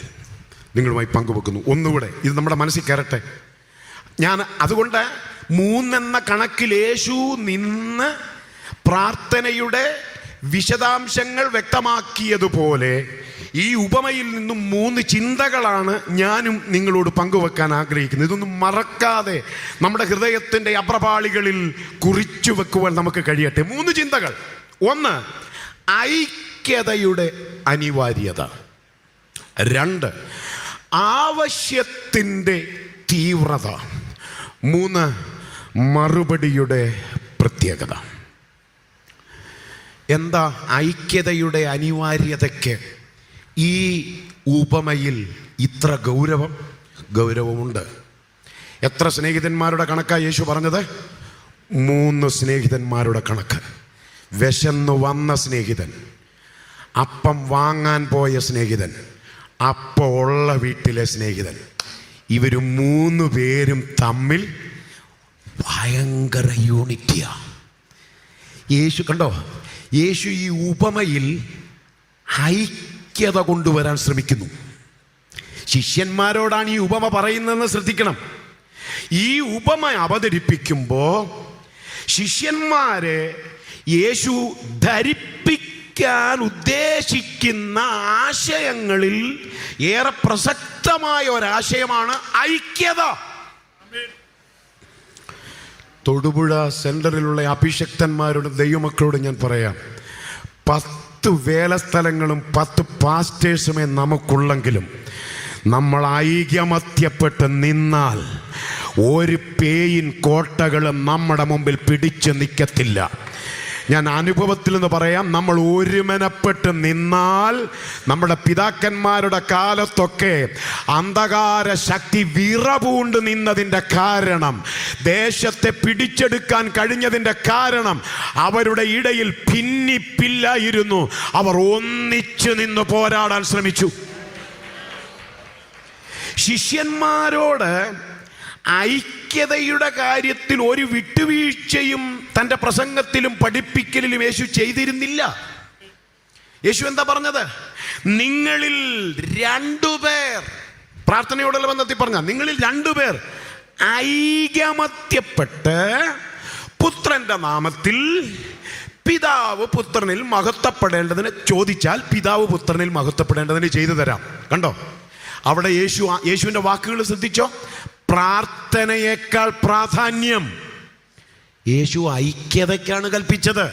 S1: നിങ്ങളുമായി പങ്കുവെക്കുന്നു. ഒന്നുകൂടെ ഇത് നമ്മുടെ മനസ്സിൽ കയറട്ടെ. ഞാൻ അതുകൊണ്ട് 3 എന്ന കണക്കിൽ യേശു നിന്ന് പ്രാർത്ഥനയുടെ വിശദാംശങ്ങൾ വ്യക്തമാക്കിയതുപോലെ ഈ ഉപമയിൽ നിന്നും 3 ചിന്തകളാണ് ഞാനും നിങ്ങളോട് പങ്കുവെക്കാൻ ആഗ്രഹിക്കുന്നത്. ഇതൊന്നും മറക്കാതെ നമ്മുടെ ഹൃദയത്തിൻ്റെ അപ്രപാളികളിൽ കുറിച്ചു വെക്കുവാൻ നമുക്ക് കഴിയട്ടെ. 3 ചിന്തകൾ. 1, ഐക്യതയുടെ അനിവാര്യത. 2, ആവശ്യത്തിൻ്റെ തീവ്രത. 3, മറുപടിയുടെ പ്രത്യേകത. എന്താ ഐക്യതയുടെ അനിവാര്യതയ്ക്ക് ഈ ഉപമയിൽ ഇത്ര ഗൗരവമുണ്ട്? എത്ര സ്നേഹിതന്മാരുടെ കണക്കാണ് യേശു പറഞ്ഞത്? 3 സ്നേഹിതന്മാരുടെ കണക്ക്. വിശന്നു വന്ന സ്നേഹിതൻ, അപ്പം വാങ്ങാൻ പോയ സ്നേഹിതൻ, അപ്പം ഉള്ള വീട്ടിലെ സ്നേഹിതൻ. ഇവർ 3 പേരും തമ്മിൽ ഭയങ്കര യൂണിറ്റിയാ. യേശു കണ്ടോ, യേശു ഈ ഉപമയിൽ ഐക്യത കൊണ്ടുവരാൻ ശ്രമിക്കുന്നു. ശിഷ്യന്മാരോടാണ് ഈ ഉപമ പറയുന്നതെന്ന് ശ്രദ്ധിക്കണം. ഈ ഉപമ അവതരിപ്പിക്കുമ്പോൾ ശിഷ്യന്മാരെ യേശു ധരിപ്പിക്കാൻ ഉദ്ദേശിക്കുന്ന ആശയങ്ങളിൽ ഏറെ പ്രസക്തമായ ഒരാശയമാണ് ഐക്യത. തൊടുപുഴ സെൻറ്ററിലുള്ള അഭിഷക്തന്മാരുടെ ദൈവമക്കളോട് ഞാൻ പറയാം, 10 വേലസ്ഥലങ്ങളും 10 പാസ്റ്റേഴ്സുമേ നമുക്കുള്ളെങ്കിലും നമ്മൾ ഐക്യമത്യപ്പെട്ട് നിന്നാൽ ഒരു പേയിൻ കോട്ടകളും നമ്മുടെ മുമ്പിൽ പിടിച്ചു നിൽക്കത്തില്ല. ഞാൻ അനുഭവത്തിൽ നിന്ന് പറയാം, നമ്മൾ ഒരുമനപ്പെട്ട് നിന്നാൽ നമ്മുടെ പിതാക്കന്മാരുടെ കാലത്തൊക്കെ അന്ധകാര ശക്തി വിറപൂണ്ട് നിന്നതിൻ്റെ കാരണം, ദേശത്തെ പിടിച്ചെടുക്കാൻ കഴിഞ്ഞതിൻ്റെ കാരണം അവരുടെ ഇടയിൽ ഭിന്നിപ്പില്ലായിരുന്നു. അവർ ഒന്നിച്ചു നിന്ന് പോരാടാൻ ശ്രമിച്ചു. ശിഷ്യന്മാരോട് ഐക്യതയുടെ കാര്യത്തിൽ ഒരു വിട്ടുവീഴ്ചയും തൻ്റെ പ്രസംഗത്തിലും പഠിപ്പിക്കലിലും യേശു ചെയ്തിരുന്നില്ല. യേശു എന്താ പറഞ്ഞത്? നിങ്ങളിൽ 2 പേർ, പ്രാർത്ഥനയോടുള്ള ബന്ധത്തിൽ പറഞ്ഞ നിങ്ങളിൽ 2 പേർ ഐകമത്യപ്പെട്ട് പുത്രന്റെ നാമത്തിൽ പിതാവ് പുത്രനിൽ മഹത്വപ്പെടേണ്ടതിന് ചോദിച്ചാൽ പിതാവ് പുത്രനിൽ മഹത്വപ്പെടേണ്ടതിന് ചെയ്തു തരാം. കണ്ടോ അവിടെ യേശുവിൻ്റെ വാക്കുകൾ ശ്രദ്ധിച്ചോ. പ്രാർത്ഥനയേക്കാൾ പ്രാധാന്യം യേശു ഐക്യതയ്ക്കാണ് കൽപ്പിച്ചത്.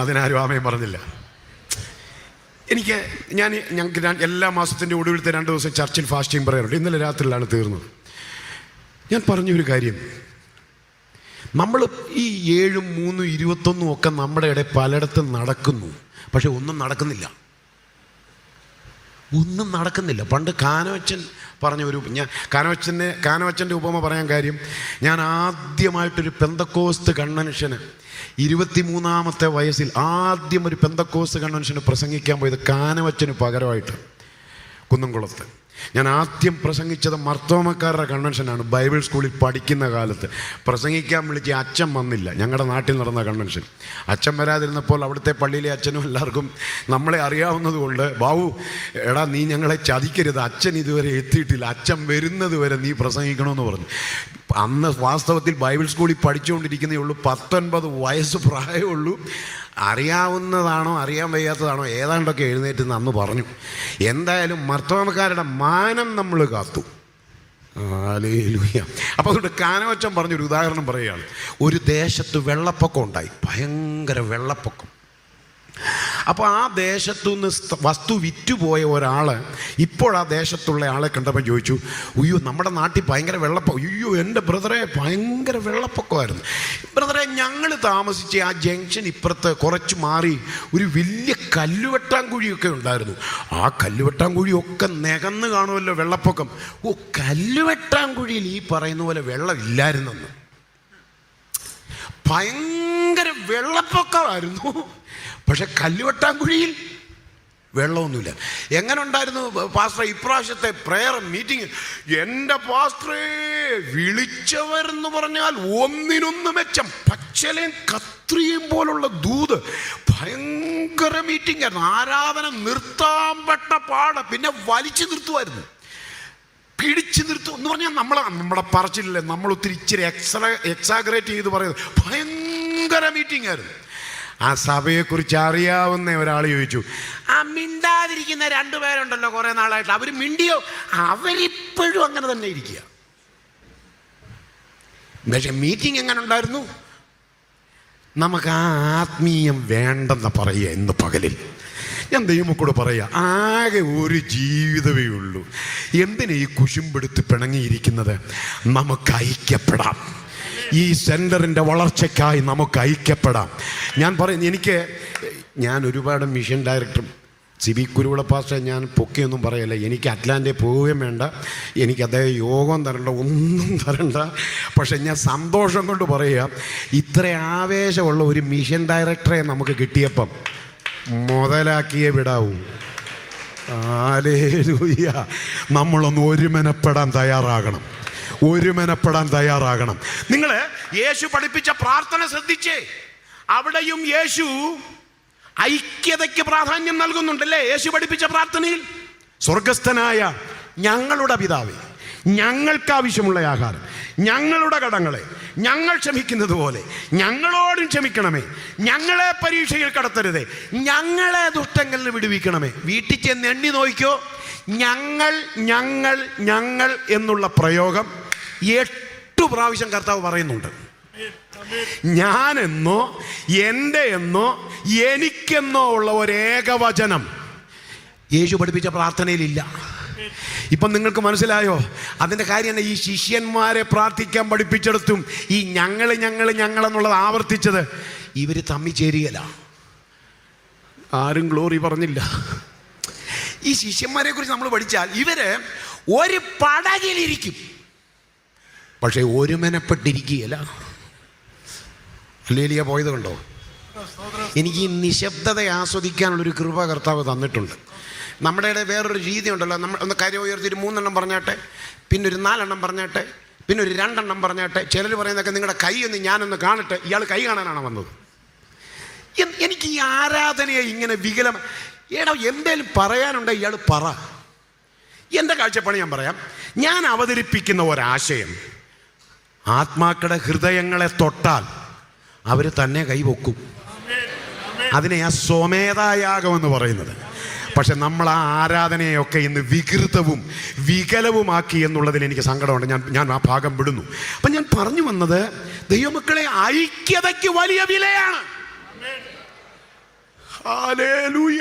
S1: അതിനാരും ആമേൻ പറഞ്ഞില്ല. ഞങ്ങൾക്ക് എല്ലാ മാസത്തിൻ്റെ ഒടുവിലത്തെ 2 ദിവസം ചർച്ചിൽ ഫാസ്റ്റിംഗ് പറയാറുണ്ട്. ഇന്നലെ രാത്രിയിലാണ് തീർന്നത്. ഞാൻ പറഞ്ഞൊരു കാര്യം, നമ്മൾ ഈ 7, 3, 21 ഒക്കെ നമ്മുടെ ഇടയിൽ പലയിടത്തും നടക്കുന്നു, പക്ഷെ ഒന്നും നടക്കുന്നില്ല. പണ്ട് കാനവച്ചൻ പറഞ്ഞ കാനവച്ചൻ്റെ ഉപമ പറയാൻ കാര്യം, ഞാൻ ആദ്യമായിട്ടൊരു പെന്തക്കോസ്ത് കൺവെൻഷന് 23-ാമത്തെ വയസ്സിൽ ആദ്യം ഒരു പെന്തക്കോസ്ത് കൺവെൻഷന് പ്രസംഗിക്കാൻ പോയത് കാനവച്ചന് പകരമായിട്ട് കുന്നംകുളത്ത്. ഞാൻ ആദ്യം പ്രസംഗിച്ചത് മർത്തോമക്കാരുടെ കൺവെൻഷനാണ്. ബൈബിൾ സ്കൂളിൽ പഠിക്കുന്ന കാലത്ത് പ്രസംഗിക്കാൻ വിളിച്ച് അച്ഛൻ വന്നില്ല. ഞങ്ങളുടെ നാട്ടിൽ നടന്ന കൺവെൻഷൻ. അച്ഛൻ വരാതിരുന്നപ്പോൾ അവിടുത്തെ പള്ളിയിലെ അച്ഛനും എല്ലാവർക്കും നമ്മളെ അറിയാവുന്നത് കൊണ്ട്, ബാബു എടാ നീ ഞങ്ങളെ ചതിക്കരുത്, അച്ഛൻ ഇതുവരെ എത്തിയിട്ടില്ല, അച്ഛൻ വരുന്നത് വരെ നീ പ്രസംഗിക്കണമെന്ന് പറഞ്ഞു. അന്ന് വാസ്തവത്തിൽ ബൈബിൾ സ്കൂളിൽ പഠിച്ചുകൊണ്ടിരിക്കുന്നേ ഉള്ളൂ, 19 വയസ്സ് പ്രായമുള്ളൂ. അറിയാവുന്നതാണോ അറിയാൻ വയ്യാത്തതാണോ ഏതാണ്ടൊക്കെ എഴുന്നേറ്റ് അന്ന് പറഞ്ഞു. എന്തായാലും മർത്തോമക്കാരുടെ മാനം നമ്മൾ കാത്തു. ഹല്ലേലൂയ. അപ്പോൾ അതുകൊണ്ട് കാനവച്ചൻ പറഞ്ഞൊരു ഉദാഹരണം പറയുകയാണ്. ഒരു ദേശത്ത് വെള്ളപ്പൊക്കം ഉണ്ടായി, ഭയങ്കര വെള്ളപ്പൊക്കം. അപ്പോൾ ആ ദേശത്തുനിന്ന് വസ്തു വിറ്റുപോയ ഒരാൾ ഇപ്പോൾ ആ ദേശത്തുള്ള ആളെ കണ്ടപ്പോൾ ചോദിച്ചു, അയ്യോ നമ്മുടെ നാട്ടിൽ ഭയങ്കര വെള്ളപ്പൊക്കം. അയ്യോ എൻ്റെ ബ്രദറെ ഭയങ്കര വെള്ളപ്പൊക്കമായിരുന്നു. ബ്രദറെ ഞങ്ങൾ താമസിച്ച ആ ജംഗ്ഷൻ ഇപ്പുറത്ത് കുറച്ച് മാറി ഒരു വലിയ കല്ലുവെട്ടാൻകുഴിയൊക്കെ ഉണ്ടായിരുന്നു. ആ കല്ലുവെട്ടാൻകുഴിയൊക്കെ നികന്ന് കാണുമല്ലോ വെള്ളപ്പൊക്കം. കല്ലുവെട്ടാൻകുഴിയിൽ ഈ പറയുന്ന പോലെ വെള്ളം ഇല്ലായിരുന്നെന്ന്. ഭയങ്കര വെള്ളപ്പൊക്കമായിരുന്നു, പക്ഷെ കല്ലുവെട്ടാൻകുഴിയിൽ വെള്ളമൊന്നുമില്ല. എങ്ങനെ ഉണ്ടായിരുന്നു പാസ്റ്റർ ഇപ്രാവശ്യത്തെ പ്രെയർ മീറ്റിംഗ്? എൻ്റെ പാസ്റ്ററെ വിളിച്ചവരെന്ന് പറഞ്ഞാൽ ഒന്നിനൊന്ന് മെച്ചം, പച്ചലയും കത്രിയും പോലുള്ള ദൂത്. ഭയങ്കര മീറ്റിംഗ് ആയിരുന്നു. ആരാധന നിർത്താൻ പെട്ട പാട്, പിന്നെ വലിച്ചു നിർത്തുമായിരുന്നു, പിടിച്ചു നിർത്തും എന്ന് പറഞ്ഞാൽ നമ്മുടെ പറച്ചില്ലേ, നമ്മൾ ഇച്ചിരി എക്സാഗ്രേറ്റ് ചെയ്ത് പറയുന്നത്. ഭയങ്കര മീറ്റിംഗ് ആയിരുന്നു. ആ സഭയെക്കുറിച്ച് അറിയാവുന്ന ഒരാൾ ചോദിച്ചു, ആ മിണ്ടാതിരിക്കുന്ന 2 പേരുണ്ടല്ലോ കുറേ നാളായിട്ട്, അവർ മിണ്ടിയോ? അവരിപ്പോഴും അങ്ങനെ തന്നെ ഇരിക്കുക. പക്ഷെ മീറ്റിംഗ് എങ്ങനെ ഉണ്ടായിരുന്നു? നമുക്ക് ആ ആത്മീയം വേണ്ടെന്ന് പറയുക. ഇന്ന് പകലിൽ ഞാൻ ദൈവമക്കളോട് പറയുക, ആകെ ഒരു ജീവിതമേ ഉള്ളൂ. എന്തിനാ ഈ കുശുമ്പെടുത്ത് പിണങ്ങിയിരിക്കുന്നത്? നമുക്ക് ഐക്യപ്പെടാം. ഈ സെൻറ്ററിൻ്റെ വളർച്ചയ്ക്കായി നമുക്ക് ഐക്യപ്പെടാം. ഞാൻ ഞാൻ ഒരുപാട് mission director Siby Kuruvila pastor ഞാൻ പൊക്കിയൊന്നും പറയല്ല. എനിക്ക് അറ്റ്ലാന്റയിൽ പോവുകയും വേണ്ട, എനിക്ക് അദ്ദേഹം യോഗം തരണ്ട, ഒന്നും തരണ്ട. പക്ഷെ ഞാൻ സന്തോഷം കൊണ്ട് പറയുക, ഇത്ര ആവേശമുള്ള ഒരു മിഷൻ ഡയറക്ടറെ നമുക്ക് കിട്ടിയപ്പം മുതലാക്കിയേ വിടാവൂ. ഹല്ലേലൂയ. നമ്മളൊന്ന് ഒരുമനപ്പെടാൻ തയ്യാറാകണം. നിങ്ങൾ യേശു പഠിപ്പിച്ച പ്രാർത്ഥന ശ്രദ്ധിച്ചേ. അവിടെയും യേശു ഐക്യതയ്ക്ക് പ്രാധാന്യം നൽകുന്നുണ്ടല്ലേ? യേശു പഠിപ്പിച്ച പ്രാർത്ഥനയിൽ, സ്വർഗസ്ഥനായ ഞങ്ങളുടെ പിതാവേ, ഞങ്ങൾക്ക് ആവശ്യമുള്ള ആഹാരം, ഞങ്ങളുടെ കടങ്ങളെ ഞങ്ങൾ ക്ഷമിക്കുന്നത് പോലെ ഞങ്ങളോടും ക്ഷമിക്കണമേ, ഞങ്ങളെ പരീക്ഷയിൽ കടത്തരുതേ, ഞങ്ങളെ ദുഷ്ടങ്ങളിൽ വിടുവിക്കണമേ. വീട്ടിൽ ചെന്ന് എണ്ണി നോക്കിക്കോ, ഞങ്ങൾ എന്നുള്ള പ്രയോഗം 8 പ്രാവശ്യം കർത്താവ് പറയുന്നുണ്ട്. ഞാനെന്നോ എൻ്റെ എന്നോ എനിക്കെന്നോ ഉള്ള ഒരേകവചനം യേശു പഠിപ്പിച്ച പ്രാർത്ഥനയിലില്ല. ഇപ്പം നിങ്ങൾക്ക് മനസ്സിലായോ അതിൻ്റെ കാര്യം? തന്നെ ഈ ശിഷ്യന്മാരെ പ്രാർത്ഥിക്കാൻ പഠിപ്പിച്ചെടുത്തും ഈ ഞങ്ങൾ എന്നുള്ളത് ആവർത്തിച്ചത് ഇവർ തമ്മിൽ ചേരുകയില്ല. ആരും ഗ്ലോറി പറഞ്ഞില്ല. ഈ ശിഷ്യന്മാരെ കുറിച്ച് നമ്മൾ പഠിച്ചാൽ ഇവര് ഒരു പടകിലിരിക്കും, പക്ഷെ ഒരുമനപ്പെട്ടിരിക്കുകയില്ല. ഹല്ലേലൂയ. പോയത് കണ്ടോ? എനിക്ക് ഈ നിശബ്ദത ആസ്വദിക്കാനുള്ളൊരു കൃപ കർത്താവ് തന്നിട്ടുണ്ട്. നമ്മുടെ ഇടയിൽ വേറൊരു രീതി ഉണ്ടല്ലോ, നമ്മൾ ഒന്ന് കര ഉയർത്തി 3 എണ്ണം പറഞ്ഞാട്ടെ, പിന്നെ ഒരു 4 എണ്ണം പറഞ്ഞാട്ടെ, പിന്നെ ഒരു 2 എണ്ണം പറഞ്ഞാട്ടെ. ചിലർ പറയുന്നതൊക്കെ നിങ്ങളുടെ കൈ ഒന്ന് ഞാനൊന്ന് കാണട്ടെ. ഇയാൾ കൈ കാണാനാണ് വന്നത്. എനിക്ക് ഈ ആരാധനയെ ഇങ്ങനെ എടാ എന്തേലും പറയാനുണ്ടെങ്കിൽ ഇയാൾ പറ. എൻ്റെ കാഴ്ചപ്പാട് ഞാൻ പറയാം. ഞാൻ അവതരിപ്പിക്കുന്ന ഒരാശയം ആത്മാക്കളുടെ ഹൃദയങ്ങളെ തൊട്ടാൽ അവർ തന്നെ കൈവെക്കും. അതിനെ ആ സ്വമേധായാഗമെന്ന് പറയുന്നത്. പക്ഷെ നമ്മൾ ആ ആരാധനയൊക്കെ ഇന്ന് വികൃതവും വികലവുമാക്കി എന്നുള്ളതിൽ എനിക്ക് സങ്കടമുണ്ട്. ഞാൻ ആ ഭാഗം വിടുന്നു. അപ്പം ഞാൻ പറഞ്ഞു വന്നത്, ദൈവമക്കളെ, ഐക്യതയ്ക്ക് വലിയ വിലയാണ്. ഹല്ലേലൂയ.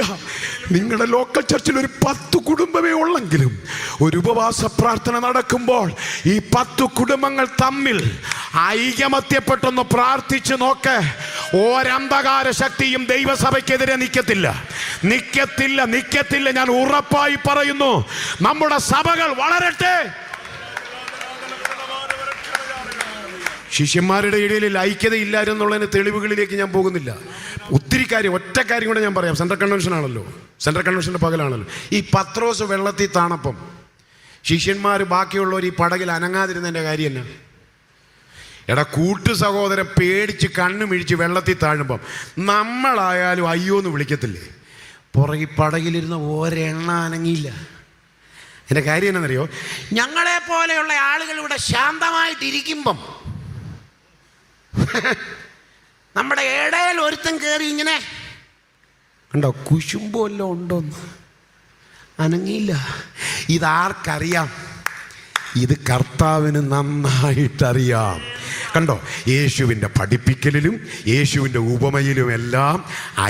S1: നിങ്ങളുടെ ലോക്കൽ ചർച്ചിൽ ഒരു 10 കുടുംബമേ ഉള്ളെങ്കിലും ഒരു ഉപവാസ പ്രാർത്ഥന നടക്കുമ്പോൾ ഈ 10 കുടുംബങ്ങൾ തമ്മിൽ ഐകമത്യപ്പെട്ടൊന്ന് പ്രാർത്ഥിച്ചു നോക്ക്. ഒരന്ധകാര ശക്തിയും ദൈവസഭയ്ക്കെതിരെ നിക്കത്തില്ല. ഞാൻ ഉറപ്പായി പറയുന്നു. നമ്മുടെ സഭകൾ വളരട്ടെ. ശിഷ്യന്മാരുടെ ഇടയിൽ ഐക്യതയില്ലായിരുന്നുള്ളതിന് തെളിവുകളിലേക്ക് ഞാൻ പോകുന്നില്ല. ഒത്തിരി കാര്യം, ഒറ്റ കാര്യം കൂടെ ഞാൻ പറയാം. സെൻട്രൽ കൺവെൻഷൻ്റെ പകലാണല്ലോ. ഈ പത്രോസ് വെള്ളത്തിൽ താണപ്പം ശിഷ്യന്മാർ ബാക്കിയുള്ളവർ ഈ പടകിൽ അനങ്ങാതിരുന്നതിൻ്റെ കാര്യം എന്നാ? എടാ, കൂട്ടു സഹോദരൻ പേടിച്ച് കണ്ണുമിഴിച്ച് വെള്ളത്തിൽ താഴുമ്പം നമ്മളായാലും അയ്യോ എന്ന് വിളിക്കത്തില്ലേ? പുറകെ പടകിലിരുന്ന ഒരെണ്ണ അനങ്ങിയില്ല. എൻ്റെ കാര്യം എന്നാണെന്നറിയോ? ഞങ്ങളെ പോലെയുള്ള ആളുകൾ ഇവിടെ ശാന്തമായിട്ടിരിക്കുമ്പം നമ്മുടെ ഇടയിൽ ഒരുത്തൻ കയറി ഇങ്ങനെ കണ്ടോ, കുശുമ്പോ വല്ലതും ഉണ്ടോന്ന്, അനങ്ങിയില്ല. ഇതാർക്കറിയാം? ഇത് കർത്താവിന് നന്നായിട്ടറിയാം. കണ്ടോ, യേശുവിൻ്റെ പഠിപ്പിക്കലിലും യേശുവിൻ്റെ ഉപമയിലും എല്ലാം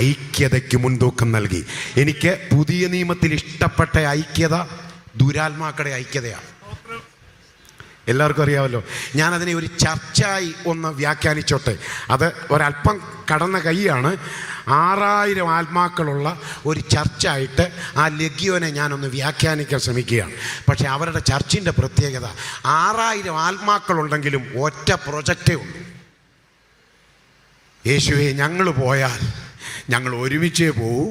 S1: ഐക്യതയ്ക്ക് മുൻതൂക്കം നൽകി. എനിക്ക് പുതിയ നിയമത്തിൽ ഇഷ്ടപ്പെട്ട ഐക്യത ദുരാത്മാക്കളുടെ ഐക്യതയാണ്. എല്ലാവർക്കും അറിയാമല്ലോ. ഞാനതിനെ ഒരു ചർച്ചയായി ഒന്ന് വ്യാഖ്യാനിച്ചോട്ടെ. അത് ഒരല്പം കടന്ന കൈയാണ്. 6000 ആത്മാക്കളുള്ള ഒരു ചർച്ചായിട്ട് ആ ലഗ്യോനെ ഞാനൊന്ന് വ്യാഖ്യാനിക്കാൻ ശ്രമിക്കുകയാണ്. പക്ഷേ അവരുടെ ചർച്ചിൻ്റെ പ്രത്യേകത 6000 ആത്മാക്കളുണ്ടെങ്കിലും ഒറ്റ പ്രൊജക്റ്റേ ഉള്ളൂ. യേശുവേ, ഞങ്ങൾ പോയാൽ ഞങ്ങൾ ഒരുമിച്ചേ പോകൂ,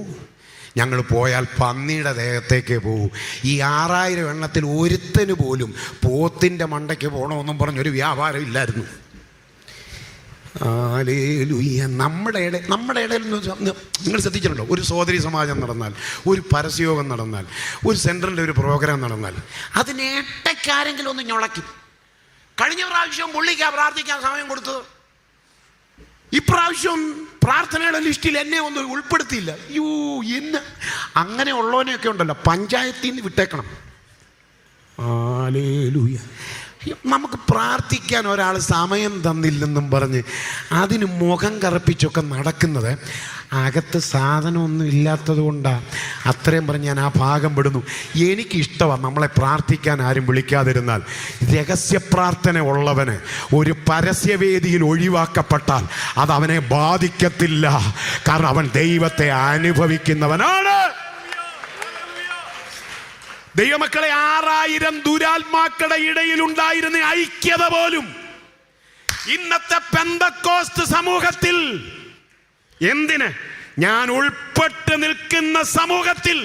S1: ഞങ്ങൾ പോയാൽ പന്നിയുടെ ദേഹത്തേക്കേ പോകൂ. ഈ 6000 എണ്ണത്തിൽ ഒരുത്തന് പോലും പോത്തിൻ്റെ മണ്ടയ്ക്ക് പോകണമെന്നും പറഞ്ഞൊരു വ്യാപാരം ഇല്ലായിരുന്നു. ഹല്ലേലൂയ. നമ്മുടെ ഇടയിൽ നിങ്ങൾ ശ്രദ്ധിച്ചിട്ടുണ്ടോ? ഒരു സോദരി സമാജം നടന്നാൽ, ഒരു പരസ്യയോഗം നടന്നാൽ, ഒരു സെൻറ്ററിൻ്റെ ഒരു പ്രോഗ്രാം നടന്നാൽ അതിനേട്ടക്കാരെങ്കിലും ഒന്ന് ഞൊളയ്ക്കും. കഴിഞ്ഞ പ്രാവശ്യം പുള്ളിക്കാ പ്രാർത്ഥിക്കാൻ സമയം കൊടുത്തത്. ഇപ്രാവശ്യം പ്രാർത്ഥനയുടെ ലിസ്റ്റിൽ എന്നെ ഒന്നും ഉൾപ്പെടുത്തിയില്ല. എന്നെ അങ്ങനെ ഉള്ളവനെയൊക്കെ ഉണ്ടല്ലോ പഞ്ചായത്തിൽ നിന്ന് വിട്ടേക്കണം. ഹല്ലേലൂയ. നമുക്ക് പ്രാർത്ഥിക്കാൻ ഒരാൾ സമയം തന്നില്ലെന്നും പറഞ്ഞ് അതിന് മുഖം കറുപ്പിച്ചൊക്കെ നടക്കുന്നത് അകത്ത് സാധനമൊന്നും ഇല്ലാത്തത് കൊണ്ടാണ്. അത്രയും പറഞ്ഞ് ഞാൻ ആ ഭാഗം വിടുന്നു. എനിക്കിഷ്ടമാണ് നമ്മളെ പ്രാർത്ഥിക്കാൻ ആരും വിളിക്കാതിരുന്നാൽ. രഹസ്യ പ്രാർത്ഥന ഉള്ളവന് ഒരു പരസ്യവേദിയിൽ ഒഴിവാക്കപ്പെട്ടാൽ അത് അവനെ ബാധിക്കത്തില്ല. കാരണം അവൻ ദൈവത്തെ അനുഭവിക്കുന്നവനാണ്. ദൈവമക്കളെ, 6000 ദുരാത്മാക്കളുടെ ഇടയിൽ ഉണ്ടായിരുന്ന ഐക്യത പോലും ഇന്നത്തെ പെന്തക്കോസ്ത് സമൂഹത്തിൽ, എന്തിന് ഞാൻ ഉൾപ്പെട്ട് നിൽക്കുന്ന സമൂഹത്തിൽ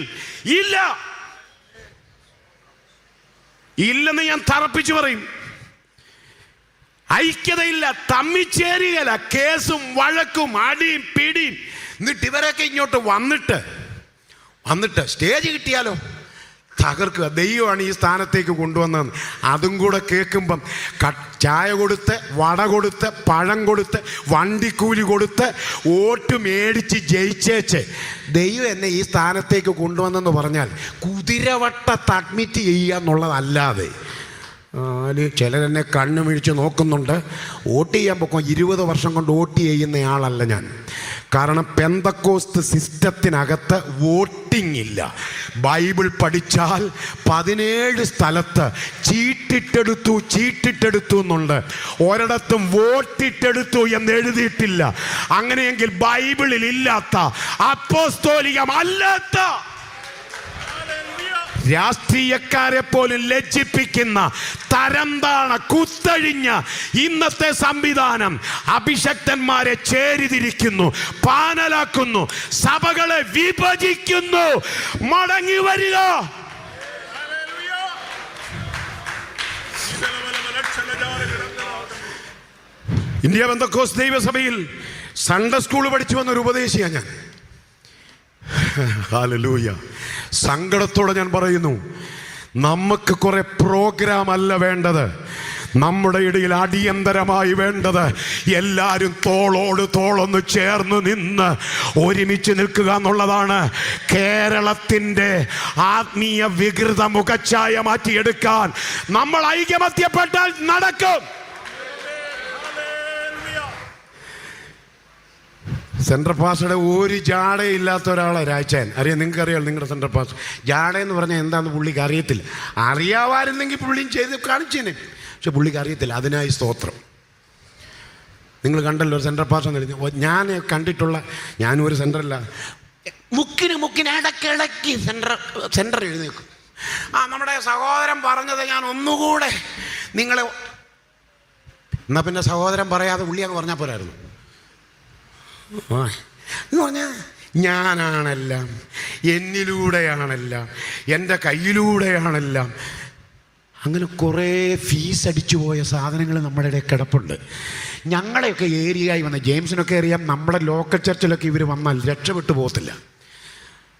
S1: ഇല്ലെന്ന് ഞാൻ തറപ്പിച്ചു പറയും. ഐക്യതയില്ല, തമ്മിച്ചേരുകയില്ല, കേസും വഴക്കും അടിയും പിടിയും. എന്നിട്ട് ഇവരൊക്കെ ഇങ്ങോട്ട് വന്നിട്ട് സ്റ്റേജ് കിട്ടിയാലോ തകർക്കുക. ദൈവമാണ് ഈ സ്ഥാനത്തേക്ക് കൊണ്ടുവന്നതെന്ന് അതും കൂടെ കേൾക്കുമ്പം ചായ കൊടുത്ത്, വട കൊടുത്ത്, പഴം കൊടുത്ത്, വണ്ടിക്കൂലി കൊടുത്ത്, വോട്ട് മേടിച്ച് ജയിച്ചേച്ച് ദൈവം എന്നെ ഈ സ്ഥാനത്തേക്ക് കൊണ്ടുവന്നെന്ന് പറഞ്ഞാൽ കുതിരവട്ടത്ത് അഡ്മിറ്റ് ചെയ്യുക എന്നുള്ളതല്ലാതെ ചിലരെന്നെ കണ്ണുമിഴിച്ച് നോക്കുന്നുണ്ട്. വോട്ട് ചെയ്യാൻ പൊക്കോ 20 വർഷം കൊണ്ട് വോട്ട് ചെയ്യുന്നയാളല്ല ഞാൻ. കാരണം പെന്തക്കോസ്ത് സിസ്റ്റത്തിനകത്ത് വോട്ടിംഗ് ഇല്ല. ബൈബിൾ പഠിച്ചാൽ 17 സ്ഥലത്ത് ചീട്ടിട്ടെടുത്തു എന്നുണ്ട്. ഒരിടത്തും വോട്ടിട്ടെടുത്തു എന്ന് എഴുതിയിട്ടില്ല. അങ്ങനെയെങ്കിൽ ബൈബിളിൽ ഇല്ലാത്ത, അപ്പോസ്തോലികമല്ലാത്ത, രാഷ്ട്രീയക്കാരെ പോലും ലജ്ജിപ്പിക്കുന്ന തരംതാണ കുത്തഴിഞ്ഞ ഇന്നത്തെ സംവിധാനം അഭിഷക്തന്മാരെ ചേരിതിരിക്കുന്നു, പാനലാക്കുന്നു, സഭകളെ വിഭജിക്കുന്നു. മടങ്ങി വരിക. ഇന്ത്യ പെന്തക്കോസ്ത് ദൈവസഭയിൽ സൺഡേ സ്കൂൾ പഠിച്ചു വന്ന ഒരു ഉപദേശിയാണ് ഞാൻ. ഹല്ലേലൂയ. സങ്കടത്തോടെ ഞാൻ പറയുന്നു, നമുക്ക് കുറെ പ്രോഗ്രാം അല്ല വേണ്ടത്. നമ്മുടെ ഇടയിൽ അടിയന്തരമായി വേണ്ടത് എല്ലാവരും തോളോട് തോളൊന്ന് ചേർന്ന് നിന്ന് ഒരുമിച്ച് നിൽക്കുക എന്നുള്ളതാണ്. കേരളത്തിൻ്റെ ആത്മീയ വികൃത മുഖച്ഛായ മാറ്റിയെടുക്കാൻ നമ്മൾ ഐക്യമത്യപ്പെട്ടാൽ നടക്കും. സെൻട്രൽ പാസ്റ്ററുടെ ഒരു ജാടയില്ലാത്ത ഒരാളെ രാജാൻ അറിയാം. നിങ്ങൾക്ക് അറിയാം, നിങ്ങളുടെ സെൻട്രൽ പാസ്റ്റർ ജാടയെന്ന് പറഞ്ഞാൽ എന്താണെന്ന് പുള്ളിക്ക് അറിയത്തില്ല. അറിയാമായിരുന്നെങ്കിൽ പുള്ളിയും ചെയ്ത് കാണിച്ചേനെ, പക്ഷെ പുള്ളിക്ക് അറിയത്തില്ല. അതിനായി സ്തോത്രം. നിങ്ങൾ കണ്ടല്ലോ ഒരു സെൻട്രൽ പാസ്റ്റർ. ഞാൻ കണ്ടിട്ടുള്ള, ഞാനും ഒരു സെൻറ്ററല്ല, മുക്കിന് ഇടയ്ക്കിടയ്ക്ക് സെൻറ്റർ എഴുന്നേക്കും. നമ്മുടെ സഹോദരൻ പറഞ്ഞത് ഞാൻ ഒന്നുകൂടെ നിങ്ങളെ, എന്നാൽ പിന്നെ സഹോദരൻ പറയാതെ പുള്ളി അങ്ങ് പറഞ്ഞാൽ പോരായിരുന്നു. എന്ന് പറഞ്ഞാൽ ഞാനാണെല്ലാം, എന്നിലൂടെയാണെല്ലാം, എൻ്റെ കയ്യിലൂടെയാണെല്ലാം. അങ്ങനെ കുറേ ഫീസ് അടിച്ചു പോയ സാധനങ്ങൾ നമ്മുടെ ഇടയിൽ കിടപ്പുണ്ട്. ഞങ്ങളെയൊക്കെ ഏരിയയായി വന്ന ജെയിംസിനൊക്കെ അറിയാം, നമ്മുടെ ലോക്കൽ ചർച്ചിലൊക്കെ ഇവർ വന്നാൽ രക്ഷപ്പെട്ടു പോകത്തില്ല.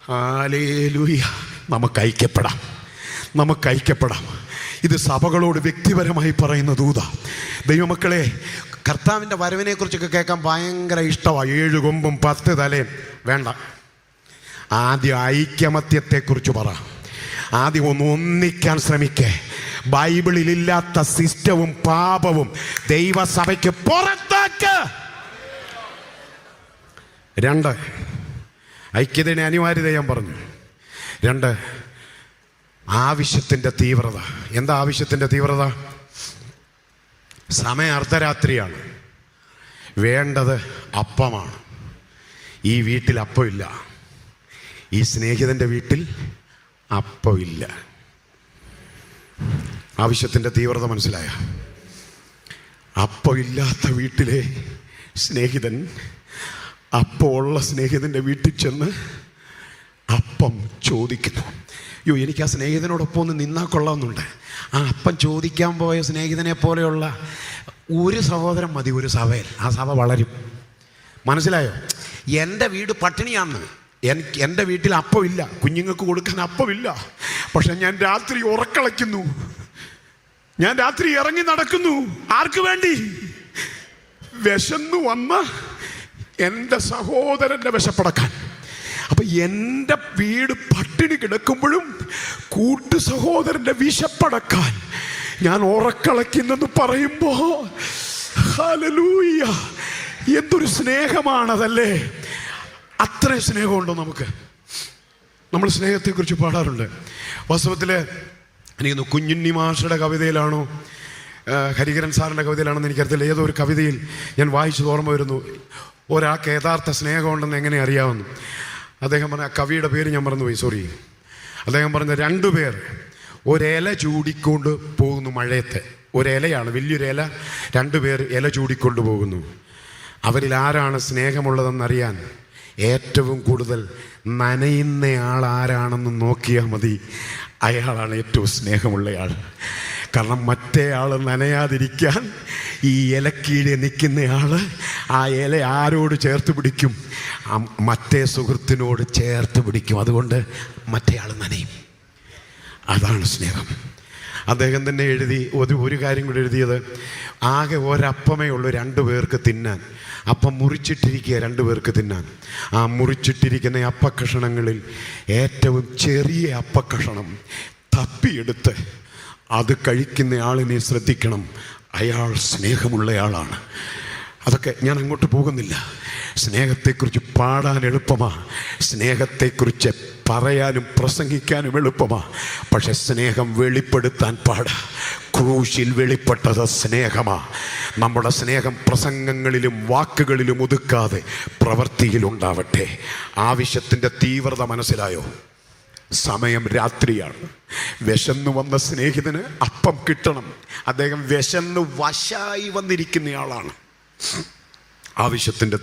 S1: ഹല്ലേലൂയ. നമുക്ക് ഐക്യപ്പെടാം. ഇത് സഭകളോട് വ്യക്തിപരമായി പറയുന്ന ദൂത. ദൈവമക്കളെ, കർത്താവിൻ്റെ വരവിനെ കുറിച്ചൊക്കെ കേൾക്കാൻ ഭയങ്കര ഇഷ്ടമാണ്. 7 കൊമ്പും 10 തലയും വേണ്ട. ആദ്യം ഐക്യമത്യത്തെക്കുറിച്ച് പറ. ആദ്യം ഒന്നിക്കാൻ ശ്രമിക്കേ. ബൈബിളിലില്ലാത്ത സിസ്റ്റവും പാപവും ദൈവസഭയ്ക്ക് പുറത്താക്ക്. 2, ഐക്യതയുടെ അനിവാര്യത ഞാൻ പറഞ്ഞു. 2, ആവശ്യത്തിൻ്റെ തീവ്രത. എന്താ ആവശ്യത്തിൻ്റെ തീവ്രത? സമയം അർദ്ധരാത്രിയാണ്, വേണ്ടത് അപ്പമാണ്. ഈ വീട്ടിൽ അപ്പമില്ല, ഈ സ്നേഹിതൻ്റെ വീട്ടിൽ അപ്പമില്ല. ആവശ്യത്തിൻ്റെ തീവ്രത മനസ്സിലായ? അപ്പമില്ലാത്ത വീട്ടിലെ സ്നേഹിതൻ അപ്പമുള്ള സ്നേഹിതൻ്റെ വീട്ടിൽ ചെന്ന് അപ്പം ചോദിക്കുന്നു. അയ്യോ, എനിക്ക് ആ സ്നേഹിതനോടൊപ്പം ഒന്ന് നിന്നാൽ കൊള്ളാമെന്നുണ്ട്. ആ അപ്പം ചോദിക്കാൻ പോയ സ്നേഹിതനെ പോലെയുള്ള ഒരു സഹോദരൻ മതി ഒരു സഭയിൽ. ആ സഭ വളരും. മനസ്സിലായോ? എൻ്റെ വീട് പട്ടിണിയാന്ന്, എൻ്റെ വീട്ടിൽ അപ്പമില്ല, കുഞ്ഞുങ്ങൾക്ക് കൊടുക്കാൻ അപ്പമില്ല, പക്ഷെ ഞാൻ രാത്രി ഉറക്കളയ്ക്കുന്നു, ഞാൻ രാത്രി ഇറങ്ങി നടക്കുന്നു. ആർക്ക് വേണ്ടി? വിശന്നു വന്ന എൻ്റെ സഹോദരൻ്റെ വിശപ്പടക്കാൻ. അപ്പൊ എൻ്റെ വീട് പട്ടിണി കിടക്കുമ്പോഴും കൂട്ടു സഹോദരൻ്റെ വിശപ്പടക്കാൻ ഞാൻ ഉറക്കളയ്ക്കുന്നെന്ന് പറയുമ്പോ ഹല്ലേലൂയ, എന്തൊരു സ്നേഹമാണതല്ലേ! അത്രയും സ്നേഹമുണ്ടോ നമുക്ക്? നമ്മൾ സ്നേഹത്തെക്കുറിച്ച് പാടാറുണ്ട്. വാസ്തവത്തിൽ എനിക്ക് കുഞ്ഞുണ്ണി മാഷയുടെ കവിതയിലാണോ ഹരിഹരൻ സാറിൻ്റെ കവിതയിലാണെന്ന് എനിക്കറിയത്തില്ല, ഏതോ ഒരു കവിതയിൽ ഞാൻ വായിച്ചത് ഓർമ്മ വരുന്നു. ഒരാൾക്ക് യഥാർത്ഥ സ്നേഹമുണ്ടെന്ന് എങ്ങനെ അറിയാമെന്ന് അദ്ദേഹം പറഞ്ഞ, ആ കവിയുടെ പേര് ഞാൻ മറന്നുപോയി, സോറി. അദ്ദേഹം പറഞ്ഞ 2 പേർ ഒരില ചൂടിക്കൊണ്ട് പോകുന്നു മഴയത്ത്. ഒരിലയാണ്, വലിയൊരു ഇല, 2 പേർ ഇല ചൂടിക്കൊണ്ട് പോകുന്നു. അവരിൽ ആരാണ് സ്നേഹമുള്ളതെന്നറിയാൻ ഏറ്റവും കൂടുതൽ നനയുന്നയാൾ ആരാണെന്ന് നോക്കിയാൽ മതി. അയാളാണ് ഏറ്റവും സ്നേഹമുള്ളയാൾ. കാരണം മറ്റേ ആൾ നനയാതിരിക്കാൻ ഈ ഇലക്കീഴെ നിൽക്കുന്നയാൾ ആ ഇല ആരോട് ചേർത്ത് പിടിക്കും? മറ്റേ സുഹൃത്തിനോട് ചേർത്ത് പിടിക്കും. അതുകൊണ്ട് മറ്റേ ആൾ നനയും. അതാണ് സ്നേഹം. അദ്ദേഹം തന്നെ എഴുതി ഒരു കാര്യം കൂടി എഴുതിയത്, ആകെ ഒരപ്പമേ ഉള്ളൂ 2 പേർക്ക് തിന്നാൻ. അപ്പം മുറിച്ചിട്ടിരിക്കുക 2 പേർക്ക് തിന്നാൻ. ആ മുറിച്ചിട്ടിരിക്കുന്ന അപ്പക്കഷണങ്ങളിൽ ഏറ്റവും ചെറിയ അപ്പക്കഷണം തപ്പിയെടുത്ത് അത് കഴിക്കുന്ന ആളിനെ ശ്രദ്ധിക്കണം. അയാൾ സ്നേഹമുള്ളയാളാണ്. അതൊക്കെ ഞാൻ അങ്ങോട്ട് പോകുന്നില്ല. സ്നേഹത്തെക്കുറിച്ച് പാടാൻ എളുപ്പമാണ്, സ്നേഹത്തെക്കുറിച്ച് പറയാനും പ്രസംഗിക്കാനും എളുപ്പമാണ്. പക്ഷെ സ്നേഹം വെളിപ്പെടുത്താൻ പാടാ. ക്രൂശിൽ വെളിപ്പെട്ടത് സ്നേഹമാണ്. നമ്മുടെ സ്നേഹം പ്രസംഗങ്ങളിലും വാക്കുകളിലും ഒതുക്കാതെ പ്രവൃത്തിയിലുണ്ടാവട്ടെ. ആവശ്യത്തിൻ്റെ തീവ്രത മനസ്സിലായോ? സമയം രാത്രിയാണ്. വിശന്നു വന്ന സ്നേഹിതന് അപ്പം കിട്ടണം. അദ്ദേഹം വിശന്ന് വശായി വന്നിരിക്കുന്നയാളാണ്. ആവശ്യത്തിൻ്റെ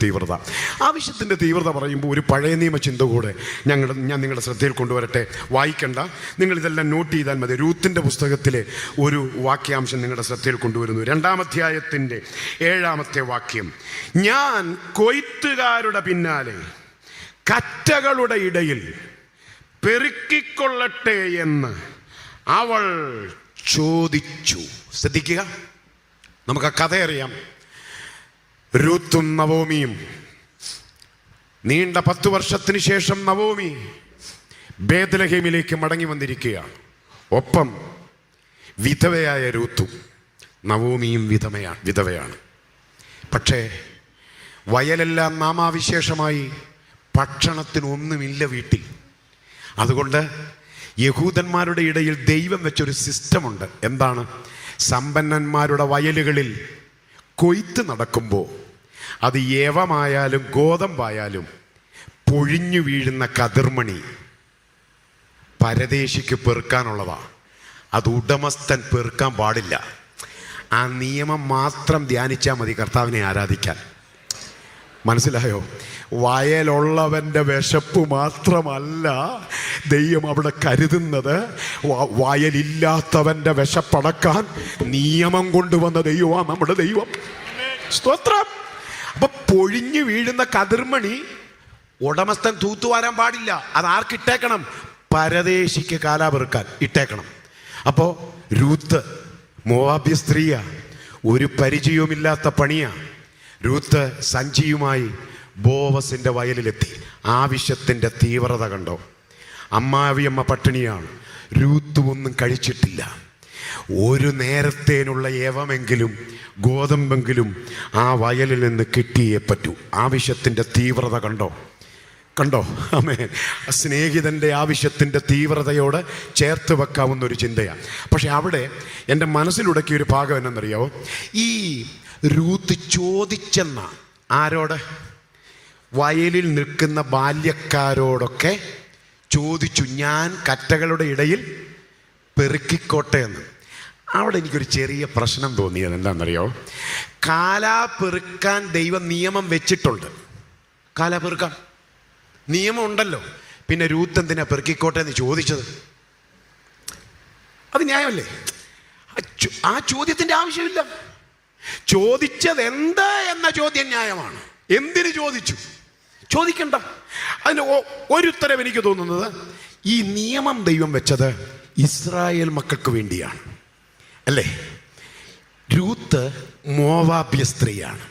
S1: തീവ്രത പറയുമ്പോൾ ഒരു പഴയ നിയമ ചിന്ത കൂടെ ഞാൻ നിങ്ങളുടെ ശ്രദ്ധയിൽ കൊണ്ടുവരട്ടെ. വായിക്കണ്ട, നിങ്ങളിതെല്ലാം നോട്ട് ചെയ്താൽ മതി. രൂത്തിൻ്റെ പുസ്തകത്തിലെ ഒരു വാക്യാംശം നിങ്ങളുടെ ശ്രദ്ധയിൽ കൊണ്ടുവരുന്നു. 2-ാം അധ്യായത്തിൻ്റെ 7-ാമത്തെ വാക്യം. ഞാൻ കൊയ്ത്തുകാരുടെ പിന്നാലെ കറ്റകളുടെ ഇടയിൽ പെറുക്കിക്കൊള്ളട്ടെ എന്ന് അവൾ ചോദിച്ചു. ശ്രദ്ധിക്കുക, നമുക്ക് ആ കഥ അറിയാം. രൂത്തും നവോമിയും. നീണ്ട 10 വർഷത്തിന് ശേഷം നവോമി ബേത്ലഹേമിലേക്ക് മടങ്ങി വന്നിരിക്കുകയാണ്. ഒപ്പം വിധവയായ രൂത്തും. നവോമിയും വിധവയാണ്. പക്ഷേ വയലെല്ലാം നാമാവിശേഷമായി, ഭക്ഷണത്തിനൊന്നുമില്ല വീട്ടിൽ. അതുകൊണ്ട് യഹൂദന്മാരുടെ ഇടയിൽ ദൈവം വെച്ചൊരു സിസ്റ്റമുണ്ട്. എന്താണ്? സമ്പന്നന്മാരുടെ വയലുകളിൽ കൊയ്ത്ത് നടക്കുമ്പോൾ അത് യവമായാലും ഗോതമ്പായാലും പൊഴിഞ്ഞു വീഴുന്ന കതിർമണി പരദേശിക്ക് പെറുക്കാനുള്ളതാ. അത് ഉടമസ്ഥൻ പെറുക്കാൻ പാടില്ല. ആ നിയമം മാത്രം ധ്യാനിച്ചാൽ മതി കർത്താവിനെ ആരാധിക്കാൻ. മനസ്സിലായോ? വയലുള്ളവൻ്റെ വിശപ്പ് മാത്രമല്ല ദൈവം അവിടെ കരുതുന്നത്, വയലില്ലാത്തവൻ്റെ വിശപ്പടക്കാൻ നിയമം കൊണ്ടുവന്ന ദൈവമാണ് നമ്മുടെ ദൈവം. സ്തോത്രം. അപ്പൊ പൊഴിഞ്ഞു വീഴുന്ന കതിർമണി ഉടമസ്ഥൻ തൂത്തുവാരാൻ പാടില്ല. അത് ആർക്കിട്ടേക്കണം? പരദേശിക്ക് കാലാ പെറുക്കാൻ ഇട്ടേക്കണം. അപ്പോൾ രൂത്ത് മോവാബ്യ സ്ത്രീയാ, ഒരു പരിചയവുമില്ലാത്ത പണിയാ. രൂത്ത് സഞ്ചിയുമായി ബോവസിൻ്റെ വയലിലെത്തി. ആവശ്യത്തിൻ്റെ തീവ്രത കണ്ടോ? അമ്മാവിയമ്മ പട്ടിണിയാണ്. രൂത്ത് ഒന്നും കഴിച്ചിട്ടില്ല. ഒരു നേരത്തേനുള്ള യവമെങ്കിലും ഗോതമ്പെങ്കിലും ആ വയലിൽ നിന്ന് കിട്ടിയേ പറ്റൂ. ആവശ്യത്തിൻ്റെ തീവ്രത കണ്ടോ? ആമേൻ. സ്നേഹിതൻ്റെ ആവശ്യത്തിൻ്റെ തീവ്രതയോട് ചേർത്ത് വെക്കാവുന്ന ഒരു ചിന്തയാണ്. പക്ഷെ അവിടെ എൻ്റെ മനസ്സിലുടക്കിയ ഒരു ഭാഗം എന്നറിയാവോ? ഈ രൂത്ത് ചോദിച്ചെന്ന ആരോട്? വയലിൽ നിൽക്കുന്ന ബാല്യക്കാരോടൊക്കെ ചോദിച്ചു, ഞാൻ കറ്റകളുടെ ഇടയിൽ പെറുക്കിക്കോട്ടെ എന്ന്. അവിടെ എനിക്കൊരു ചെറിയ പ്രശ്നം തോന്നിയത് എന്താണെന്നറിയോ? കാലാ പെറുക്കാൻ ദൈവം നിയമം വെച്ചിട്ടുണ്ട്. കാലാ പെറുക്കാം നിയമം ഉണ്ടല്ലോ. പിന്നെ രൂത്ത് എന്തിനാ പെറുക്കിക്കോട്ടെ എന്ന് ചോദിച്ചത്? അത് ന്യായമല്ലേ? ആ ചോദ്യത്തിൻ്റെ ആവശ്യമില്ല. ചോദിച്ചത് എന്ത് എന്ന ചോദ്യം ന്യായമാണ്. എന്തിന് ചോദിച്ചു? ചോദിക്കണ്ട. അതിന് ഒരു ഉത്തരം എനിക്ക് തോന്നുന്നത്, ഈ നിയമം ദൈവം വെച്ചത് ഇസ്രായേൽ മക്കൾക്ക് വേണ്ടിയാണ്, അല്ലേ? രൂത്ത് മോവാബ്യ സ്ത്രീയാണ്.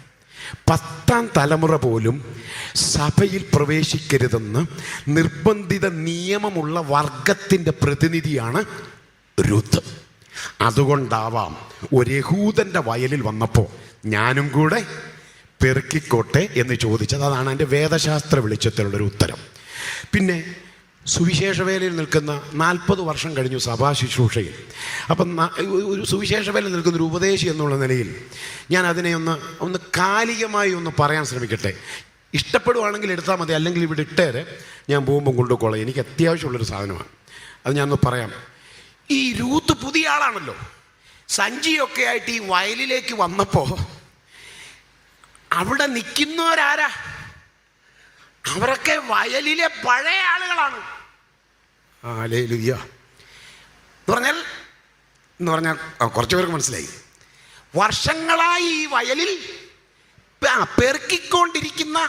S1: 10ാം തലമുറ പോലും സഭയിൽ പ്രവേശിക്കരുതെന്ന് നിർബന്ധിത നിയമമുള്ള വർഗത്തിൻ്റെ പ്രതിനിധിയാണ് രൂത്ത്. അതുകൊണ്ടാവാം ഒരു യഹൂദൻ്റെ വയലിൽ വന്നപ്പോൾ ഞാനും കൂടെ പെറുക്കിക്കോട്ടെ എന്ന് ചോദിച്ചത്. അതാണ് എൻ്റെ വേദശാസ്ത്ര വെളിച്ചത്തിലുള്ളൊരു ഉത്തരം. പിന്നെ സുവിശേഷ വേലയിൽ നിൽക്കുന്ന 40 വർഷം കഴിഞ്ഞു സഭാ ശുശ്രൂഷയിൽ. അപ്പം ഒരു സുവിശേഷ വേലയിൽ നിൽക്കുന്ന ഒരു ഉപദേശി എന്നുള്ള നിലയിൽ ഞാൻ അതിനെ ഒന്ന് കാലികമായി ഒന്ന് പറയാൻ ശ്രമിക്കട്ടെ. ഇഷ്ടപ്പെടുവാണെങ്കിൽ എടുത്താൽ മതി, അല്ലെങ്കിൽ ഇവിടെ ഇട്ടേരെ ഞാൻ പോകുമ്പം കൊണ്ടുപോകോളാം. എനിക്ക് അത്യാവശ്യമുള്ളൊരു സാധനമാണ്, അത് ഞാനൊന്ന് പറയാം. ഈ രൂത്ത് പുതിയ ആളാണല്ലോ. സഞ്ചിയൊക്കെ ആയിട്ട് ഈ വയലിലേക്ക് വന്നപ്പോൾ അവിടെ നിൽക്കുന്നവരാരാ? അവരൊക്കെ വയലിലെ പഴയ ആളുകളാണ്. ഹല്ലേലൂയ എന്ന് പറഞ്ഞാൽ കുറച്ച് പേർക്ക് മനസ്സിലായി. വർഷങ്ങളായി ഈ വയലിൽ പെറുക്കിക്കൊണ്ടിരിക്കുന്ന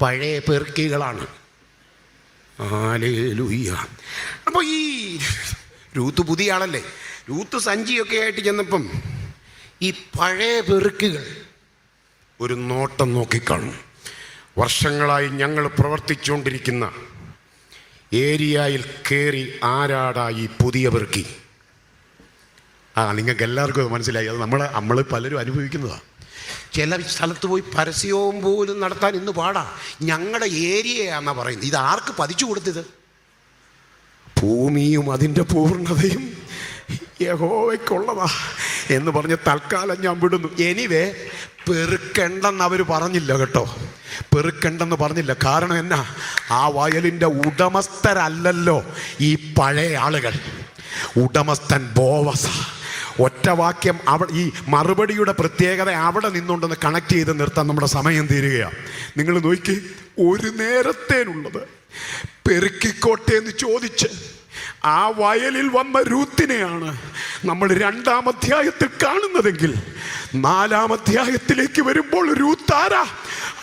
S1: പഴയ പെറുക്കികളാണ്. ഹല്ലേലൂയ. അപ്പോൾ ഈ രൂത്ത് പുതിയ ആളല്ലേ. രൂത്ത് സഞ്ചിയൊക്കെ ആയിട്ട് ചെന്നപ്പം ഈ പഴയ പെറുക്കികൾ ഒരു നോട്ടം നോക്കിക്കാണും. വർഷങ്ങളായി ഞങ്ങൾ പ്രവർത്തിച്ചുകൊണ്ടിരിക്കുന്ന ഏരിയയിൽ കയറി ആരാടാ ഈ പുതിയ പെറുക്കി? നിങ്ങൾക്ക് എല്ലാവർക്കും അത് മനസ്സിലായി. അത് നമ്മൾ പലരും അനുഭവിക്കുന്നതാണ്. ചില സ്ഥലത്ത് പോയി പരസ്യവും പോലും നടത്താൻ ഇന്ന് പാടാ. ഞങ്ങളുടെ ഏരിയയാണെന്നാണ് പറയുന്നത്. ഇത് ആർക്ക് പതിച്ചു കൊടുത്തത്? ഭൂമിയും അതിൻ്റെ പൂർണ്ണതയും യഹോവയ്ക്കുള്ളതാ എന്ന് പറഞ്ഞ് തൽക്കാലം ഞാൻ വിടുന്നു. എനിവേ, പെറുക്കണ്ടെന്ന് അവർ പറഞ്ഞില്ല കേട്ടോ. പെറുക്കണ്ടെന്ന് പറഞ്ഞില്ല. കാരണം എന്നാ? ആ വയലിൻ്റെ ഉടമസ്ഥരല്ലല്ലോ ഈ പഴയ ആളുകൾ. ഉടമസ്ഥൻ ബോവസ. ഒറ്റ വാക്യം. ഈ മറുപടിയുടെ പ്രത്യേകത അവിടെ നിന്നുകൊണ്ടൊന്ന് കണക്ട് ചെയ്ത് നിർത്താൻ നമ്മുടെ സമയം തീരുകയാണ്. നിങ്ങൾ നോക്കി, ഒരു നേരത്തേനുള്ളത് പെറുക്കിക്കോട്ടെ എന്ന് ചോദിച്ച് ആ വയലിൽ വന്ന രൂത്തിനെയാണ് നമ്മൾ 2-ാം അധ്യായത്തിൽ കാണുന്നതെങ്കിൽ 4-ാം അധ്യായത്തിലേക്ക് വരുമ്പോൾ രൂത്ത് ആരാ?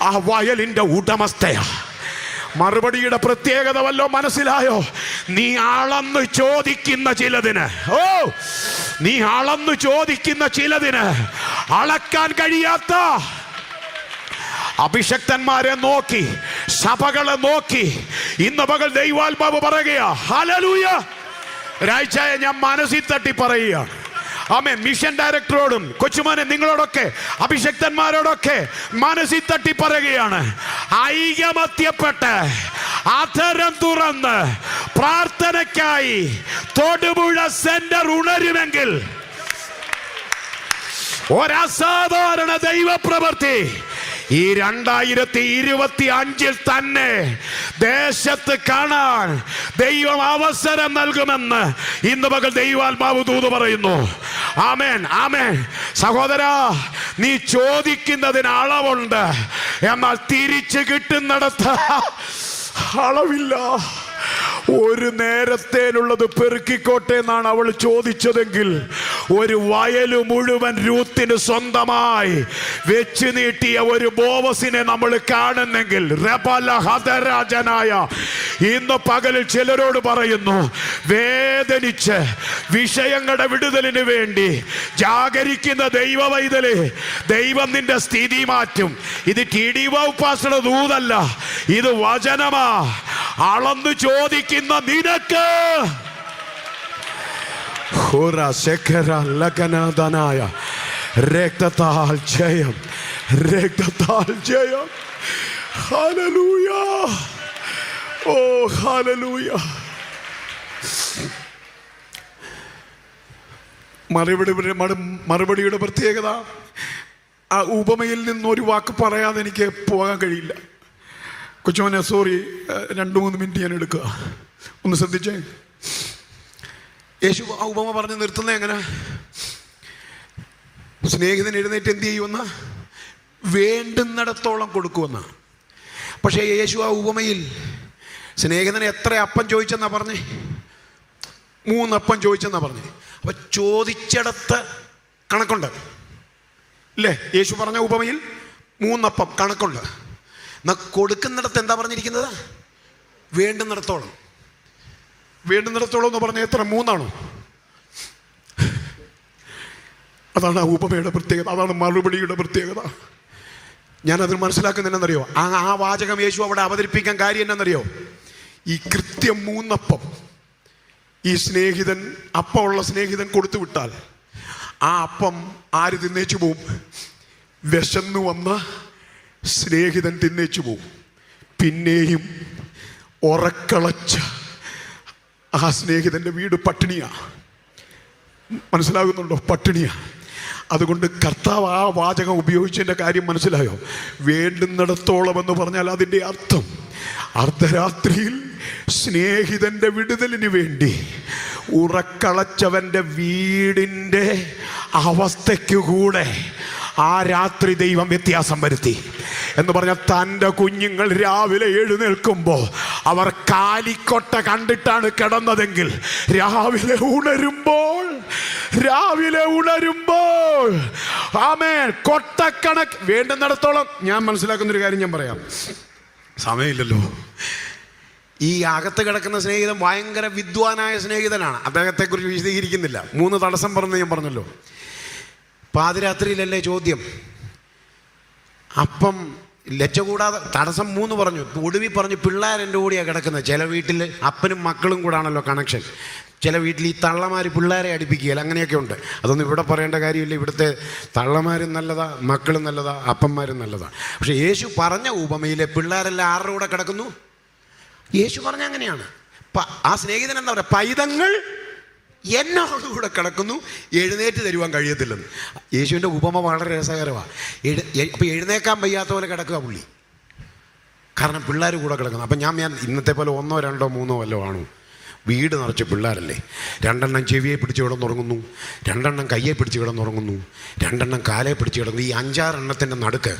S1: ആ വയലിൻ്റെ ഉടമസ്ഥയാ. മറുപടിയുടെ പ്രത്യേകത വല്ലോ മനസ്സിലായോ? നീ അളന്ന് ചോദിക്കുന്ന ചിലതിന്, നീ അളന്ന് ചോദിക്കുന്ന ചിലതിന് അളക്കാൻ കഴിയാത്ത അഭിഷക്തന്മാരെ നോക്കി, സഭകളെ നോക്കി ഇന്ന് പകൽ ദൈവാത്മാവ് പറയുകയാ, ഹല്ലേലൂയ. ഒരാഴ്ചയായി ഞാൻ മനസ്സിൽ തട്ടി പറയുകയാണ്. ആമേൻ. മിഷൻ ഡയറക്ടറോടും കൊച്ചുമോനെ നിങ്ങളോടൊക്കെ അഭിഷക്തന്മാരോടൊക്കെ മനസ്സിൽ തട്ടി പറയുകയാണ്, ഐകമത്യപ്പെട്ട് അധരം തുറന്ന് പ്രാർത്ഥനയ്ക്കായി തൊടുപുഴ സെന്റർ ഉണരുമെങ്കിൽ ഒരസാധാരണ ദൈവപ്രവൃത്തി ഈ 2025 തന്നെ ദേശത്ത് കാണാൻ ദൈവം അവസരം നൽകുമെന്ന് ഇന്ന് പകൽ ദൈവാത്മാവ് ദൂത് പറയുന്നു. ആമേൻ, ആമേൻ. സഹോദരാ, നീ ചോദിക്കുന്നതിന് അളവുണ്ട്, എന്നാൽ തിരിച്ചു കിട്ടുന്നിടത്ത് അളവില്ല. ഒരു നേരത്തേനുള്ളത് പെറുക്കിക്കോട്ടെ എന്നാണ് അവൾ ചോദിച്ചതെങ്കിൽ ഒരു വയല് മുഴുവൻ രൂത്തിന് സ്വന്തമായി വെച്ച് നീട്ടിയ ഒരു ബോവസിനെ നമ്മൾ കാണുന്നെങ്കിൽ ഹതരാജനായ ഇന്ന് പകലിൽ ചിലരോട് പറയുന്നു, വേദനിച്ച് വിഷയങ്ങളുടെ വിടുതലിന് വേണ്ടി ജാഗരിക്കുന്ന ദൈവവൈതലേ, ദൈവം നിന്റെ സ്ഥിതി മാറ്റും. ഇത് ടി.ഡി. പാസ്റ്ററുടെ ദൂതല്ല, ഇത് വചനമാ. അളന്നു ചോദിക്കുന്ന നിനക്ക് രക്തത്താൽ ജയം, രക്തത്താൽ ജയം. ഹല്ലേലൂയ, ഓ ഹല്ലേലൂയ. മറുപടിയുടെ പ്രത്യേകത, ആ ഉപമയിൽ നിന്നൊരു വാക്ക് പറയാതെ എനിക്ക് പോകാൻ കഴിയില്ല. കൊച്ചുമോനെ സോറി, 2-3 മിനിറ്റ് ഞാൻ എടുക്കുക. ഒന്ന് ശ്രദ്ധിച്ചേ. യേശു ആ ഉപമ പറഞ്ഞ് നിർത്തുന്നത് എങ്ങനെ? സ്നേഹിതൻ എഴുന്നേറ്റ് എന്ത് ചെയ്യുമെന്ന്? വേണ്ടുന്നിടത്തോളം കൊടുക്കുമെന്ന്. പക്ഷേ യേശു ആ ഉപമയിൽ സ്നേഹിതന് എത്ര അപ്പം ചോദിച്ചെന്നാ പറഞ്ഞേ? 3 അപ്പം ചോദിച്ചെന്നാ പറഞ്ഞേ. അപ്പൊ ചോദിച്ചിടത്ത് കണക്കുണ്ട് ഇല്ലേ? യേശു പറഞ്ഞ ഉപമയിൽ 3 അപ്പം കണക്കുണ്ട്. എന്നാ കൊടുക്കുന്നിടത്ത് എന്താ പറഞ്ഞിരിക്കുന്നത്? വേണ്ടുന്നിടത്തോളം. വേണ്ടുന്നിടത്തോളം എന്ന് പറഞ്ഞാൽ എത്ര? 3 ആണോ? അതാണ് ആ ഉപമയുടെ പ്രത്യേകത, അതാണ് മറുപടിയുടെ പ്രത്യേകത. ഞാനത് മനസ്സിലാക്കുന്നതെന്നറിയോ? ആ വാചകം യേശു അവിടെ അവതരിപ്പിക്കാൻ കാര്യം എന്നറിയോ? ഈ കൃത്യം 3 അപ്പം ഈ സ്നേഹിതൻ, അപ്പമുള്ള സ്നേഹിതൻ കൊടുത്തു വിട്ടാൽ ആ അപ്പം ആര് തിന്നേച്ചു പോവും? വിശന്നു വന്ന സ്നേഹിതൻ തിന്നേച്ചു പോവും. പിന്നെയും ഉറക്കളച്ച ആ സ്നേഹിതന്റെ വീട് പട്ടിണിയാ. മനസ്സിലാകുന്നുണ്ടോ? പട്ടിണിയാ. അതുകൊണ്ട് കർത്താവ് ആ വാചകം ഉപയോഗിച്ചതിൻ്റെ കാര്യം മനസ്സിലായോ? വേണ്ടുന്നിടത്തോളം എന്ന് പറഞ്ഞാൽ അതിൻ്റെ അർത്ഥം അർദ്ധരാത്രിയിൽ സ്നേഹിതന്റെ വിടുതലിന് വേണ്ടി ഉറക്കളച്ചവന്റെ വീടിൻ്റെ അവസ്ഥയ്ക്ക് കൂടെ ആ രാത്രി ദൈവം വ്യത്യാസം വരുത്തി എന്ന് പറഞ്ഞാൽ, തൻ്റെ കുഞ്ഞുങ്ങൾ രാവിലെ എഴുന്നേൽക്കുമ്പോൾ അവർ കാലിക്കൊട്ട കണ്ടിട്ടാണ് കിടന്നതെങ്കിൽ രാവിലെ ഉണരുമ്പോൾ ആമേൻ കൊട്ടക്കണക്ക് വേണ്ടുന്നിടത്തോളം. ഞാൻ മനസ്സിലാക്കുന്നൊരു കാര്യം ഞാൻ പറയാം, സമയമില്ലല്ലോ. ഈ അകത്ത് കിടക്കുന്ന സ്നേഹിതൻ ഭയങ്കര വിദ്വാനായ സ്നേഹിതനാണ്. അദ്ദേഹത്തെക്കുറിച്ച് വിശദീകരിക്കുന്നില്ല. 3 തടസ്സം പറഞ്ഞ് ഞാൻ പറഞ്ഞല്ലോ. പാതിരാത്രിയിലല്ലേ ചോദ്യം? അപ്പം ലജ്ജ കൂടാതെ തടസ്സം 3 പറഞ്ഞു. ഒടുവിൽ പറഞ്ഞു പിള്ളേരെൻ്റെ കൂടെയാണ് കിടക്കുന്നത്. ചില വീട്ടിൽ അപ്പനും മക്കളും കൂടാണല്ലോ കണക്ഷൻ. ചില വീട്ടിൽ ഈ തള്ളമാർ പിള്ളേരെ അടുപ്പിക്കുകയില്ല, അങ്ങനെയൊക്കെ ഉണ്ട്. അതൊന്നും ഇവിടെ പറയേണ്ട കാര്യമില്ല. ഇവിടുത്തെ തള്ളമാരും നല്ലതാ, മക്കളും നല്ലതാ, അപ്പന്മാരും നല്ലതാ. പക്ഷെ യേശു പറഞ്ഞ ഉപമയിലെ പിള്ളേരെല്ലാം ആരുടെ കൂടെ കിടക്കുന്നു? യേശു പറഞ്ഞ അങ്ങനെയാണ്. ആ സ്നേഹിതൻ എന്താ പറയുക? പൈതങ്ങൾ എന്നോടുകൂടെ കിടക്കുന്നു, എഴുന്നേറ്റ് തരുവാൻ കഴിയത്തില്ലെന്ന്. യേശുവിൻ്റെ ഉപമ വളരെ രസകരമാണ്. അപ്പോൾ എഴുന്നേക്കാൻ വയ്യാത്ത പോലെ കിടക്കുക പുള്ളി, കാരണം പിള്ളേർ കൂടെ കിടക്കുന്നു. അപ്പം ഞാൻ ഇന്നത്തെ പോലെ 1, 2, 3 വല്ലതും ആണോ? വീട് നിറച്ച് പിള്ളേരല്ലേ. 2 ചെവിയെ പിടിച്ച് കിടന്നുറങ്ങുന്നു, 2 കയ്യെ പിടിച്ച് കിടന്നുറങ്ങുന്നു, 2 കാലെ പിടിച്ച് കിടന്നു. ഈ 5-6 നടുക്ക്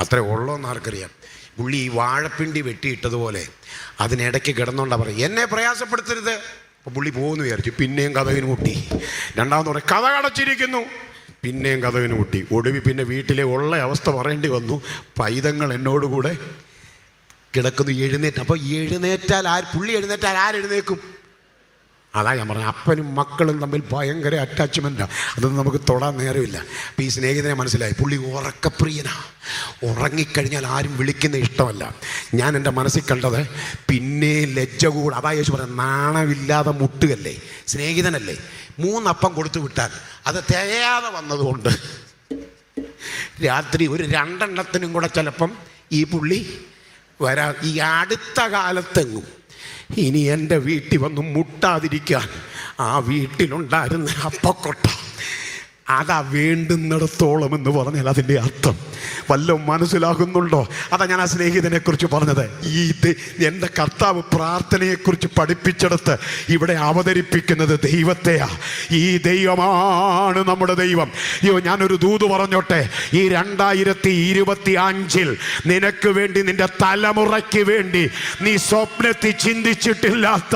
S1: അത്രേ ഉള്ളോന്ന് ആർക്കറിയാം. പുള്ളി ഈ വാഴപ്പിണ്ടി വെട്ടിയിട്ടതുപോലെ അതിനിടയ്ക്ക് കിടന്നുകൊണ്ടാ പറയും, എന്നെ പ്രയാസപ്പെടുത്തരുത്. അപ്പോൾ പുള്ളി പോകുന്നു വിചാരിച്ചു. പിന്നെയും കതവിന് മുട്ടി. രണ്ടാമത് പറയും, കഥ കടച്ചിരിക്കുന്നു. പിന്നെയും കതവിന് മുട്ടി. ഒടുവിൽ പിന്നെ വീട്ടിലെ ഉള്ള അവസ്ഥ പറയേണ്ടി വന്നു, പൈതങ്ങൾ എന്നോടുകൂടെ കിടക്കുന്നു, എഴുന്നേറ്റ്. അപ്പോൾ എഴുന്നേറ്റാൽ പുള്ളി എഴുന്നേറ്റാൽ ആരെഴുന്നേക്കും? അതാ ഞാൻ പറഞ്ഞത്, അപ്പനും മക്കളും തമ്മിൽ ഭയങ്കര അറ്റാച്ച്മെൻറ്റാണ്. അതൊന്നും നമുക്ക് തൊടാൻ നേരമില്ല. അപ്പോൾ ഈ സ്നേഹിതനെ മനസ്സിലായി, പുള്ളി ഉറക്കപ്രിയനാണ്. ഉറങ്ങിക്കഴിഞ്ഞാൽ ആരും വിളിക്കുന്ന ഇഷ്ടമല്ല. ഞാൻ എൻ്റെ മനസ്സിൽ കണ്ടത് പിന്നെ ലജ്ജ കൂടെ. അതാ യേശു പറയാം, നാണമില്ലാതെ മുട്ടുകല്ലേ, സ്നേഹിതനല്ലേ. 3 അപ്പം കൊടുത്തു വിട്ടാൽ അത് തികയാതെ വന്നതുകൊണ്ട് രാത്രി ഒരു 2 എണ്ണത്തിനും കൂടെ ചിലപ്പം ഈ പുള്ളി ഈ അടുത്ത കാലത്തെങ്ങും ഇനി എൻ്റെ വീട്ടിൽ വന്ന് മുട്ടാതിരിക്കാൻ ആ വീട്ടിലുണ്ടായിരുന്ന അപ്പക്കൊട്ട അതാ വേണ്ടുന്നിടത്തോളം എന്ന് പറഞ്ഞാൽ അതിൻ്റെ അർത്ഥം വല്ലതും മനസ്സിലാകുന്നുണ്ടോ? അതാ ഞാൻ ആ സ്നേഹിതനെ കുറിച്ച് പറഞ്ഞത്. എൻ്റെ കർത്താവ് പ്രാർത്ഥനയെക്കുറിച്ച് പഠിപ്പിച്ചെടുത്ത് ഇവിടെ അവതരിപ്പിക്കുന്നത് ദൈവത്തെയാ. ഈ ദൈവമാണ് നമ്മുടെ ദൈവം. ഞാനൊരു ദൂത് പറഞ്ഞോട്ടെ, ഈ 2025 നിനക്ക് വേണ്ടി, നിന്റെ തലമുറയ്ക്ക് വേണ്ടി നീ സ്വപ്നത്തിൽ ചിന്തിച്ചിട്ടില്ലാത്ത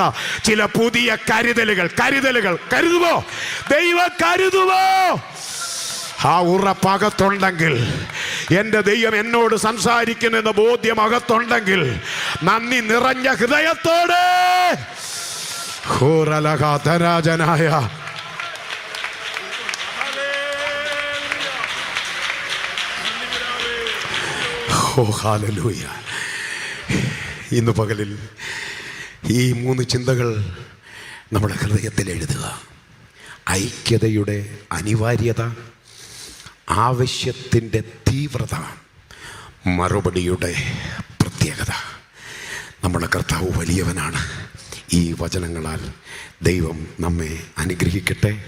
S1: ചില പുതിയ കരുതലുകൾ കരുതുമോ? ദൈവം കരുതുമോ? ആ ഉറപ്പകത്തുണ്ടെങ്കിൽ, എൻ്റെ ദൈവം എന്നോട് സംസാരിക്കുന്നെന്ന ബോധ്യം അകത്തുണ്ടെങ്കിൽ, നന്ദി നിറഞ്ഞ ഹൃദയത്തോടെ ഹോരലകാതരാജനായ ഹല്ലേലൂയ. ഇന്ന് പകലിൽ ഈ 3 ചിന്തകൾ നമ്മുടെ ഹൃദയത്തിൽ എഴുതുക. ഐക്യതയുടെ അനിവാര്യത, ആവശ്യത്തിൻ്റെ തീവ്രത, മറുപടിയുടെ പ്രത്യേകത. നമ്മുടെ കർത്താവ് വലിയവനാണ്. ഈ വചനങ്ങളാൽ ദൈവം നമ്മെ അനുഗ്രഹിക്കട്ടെ.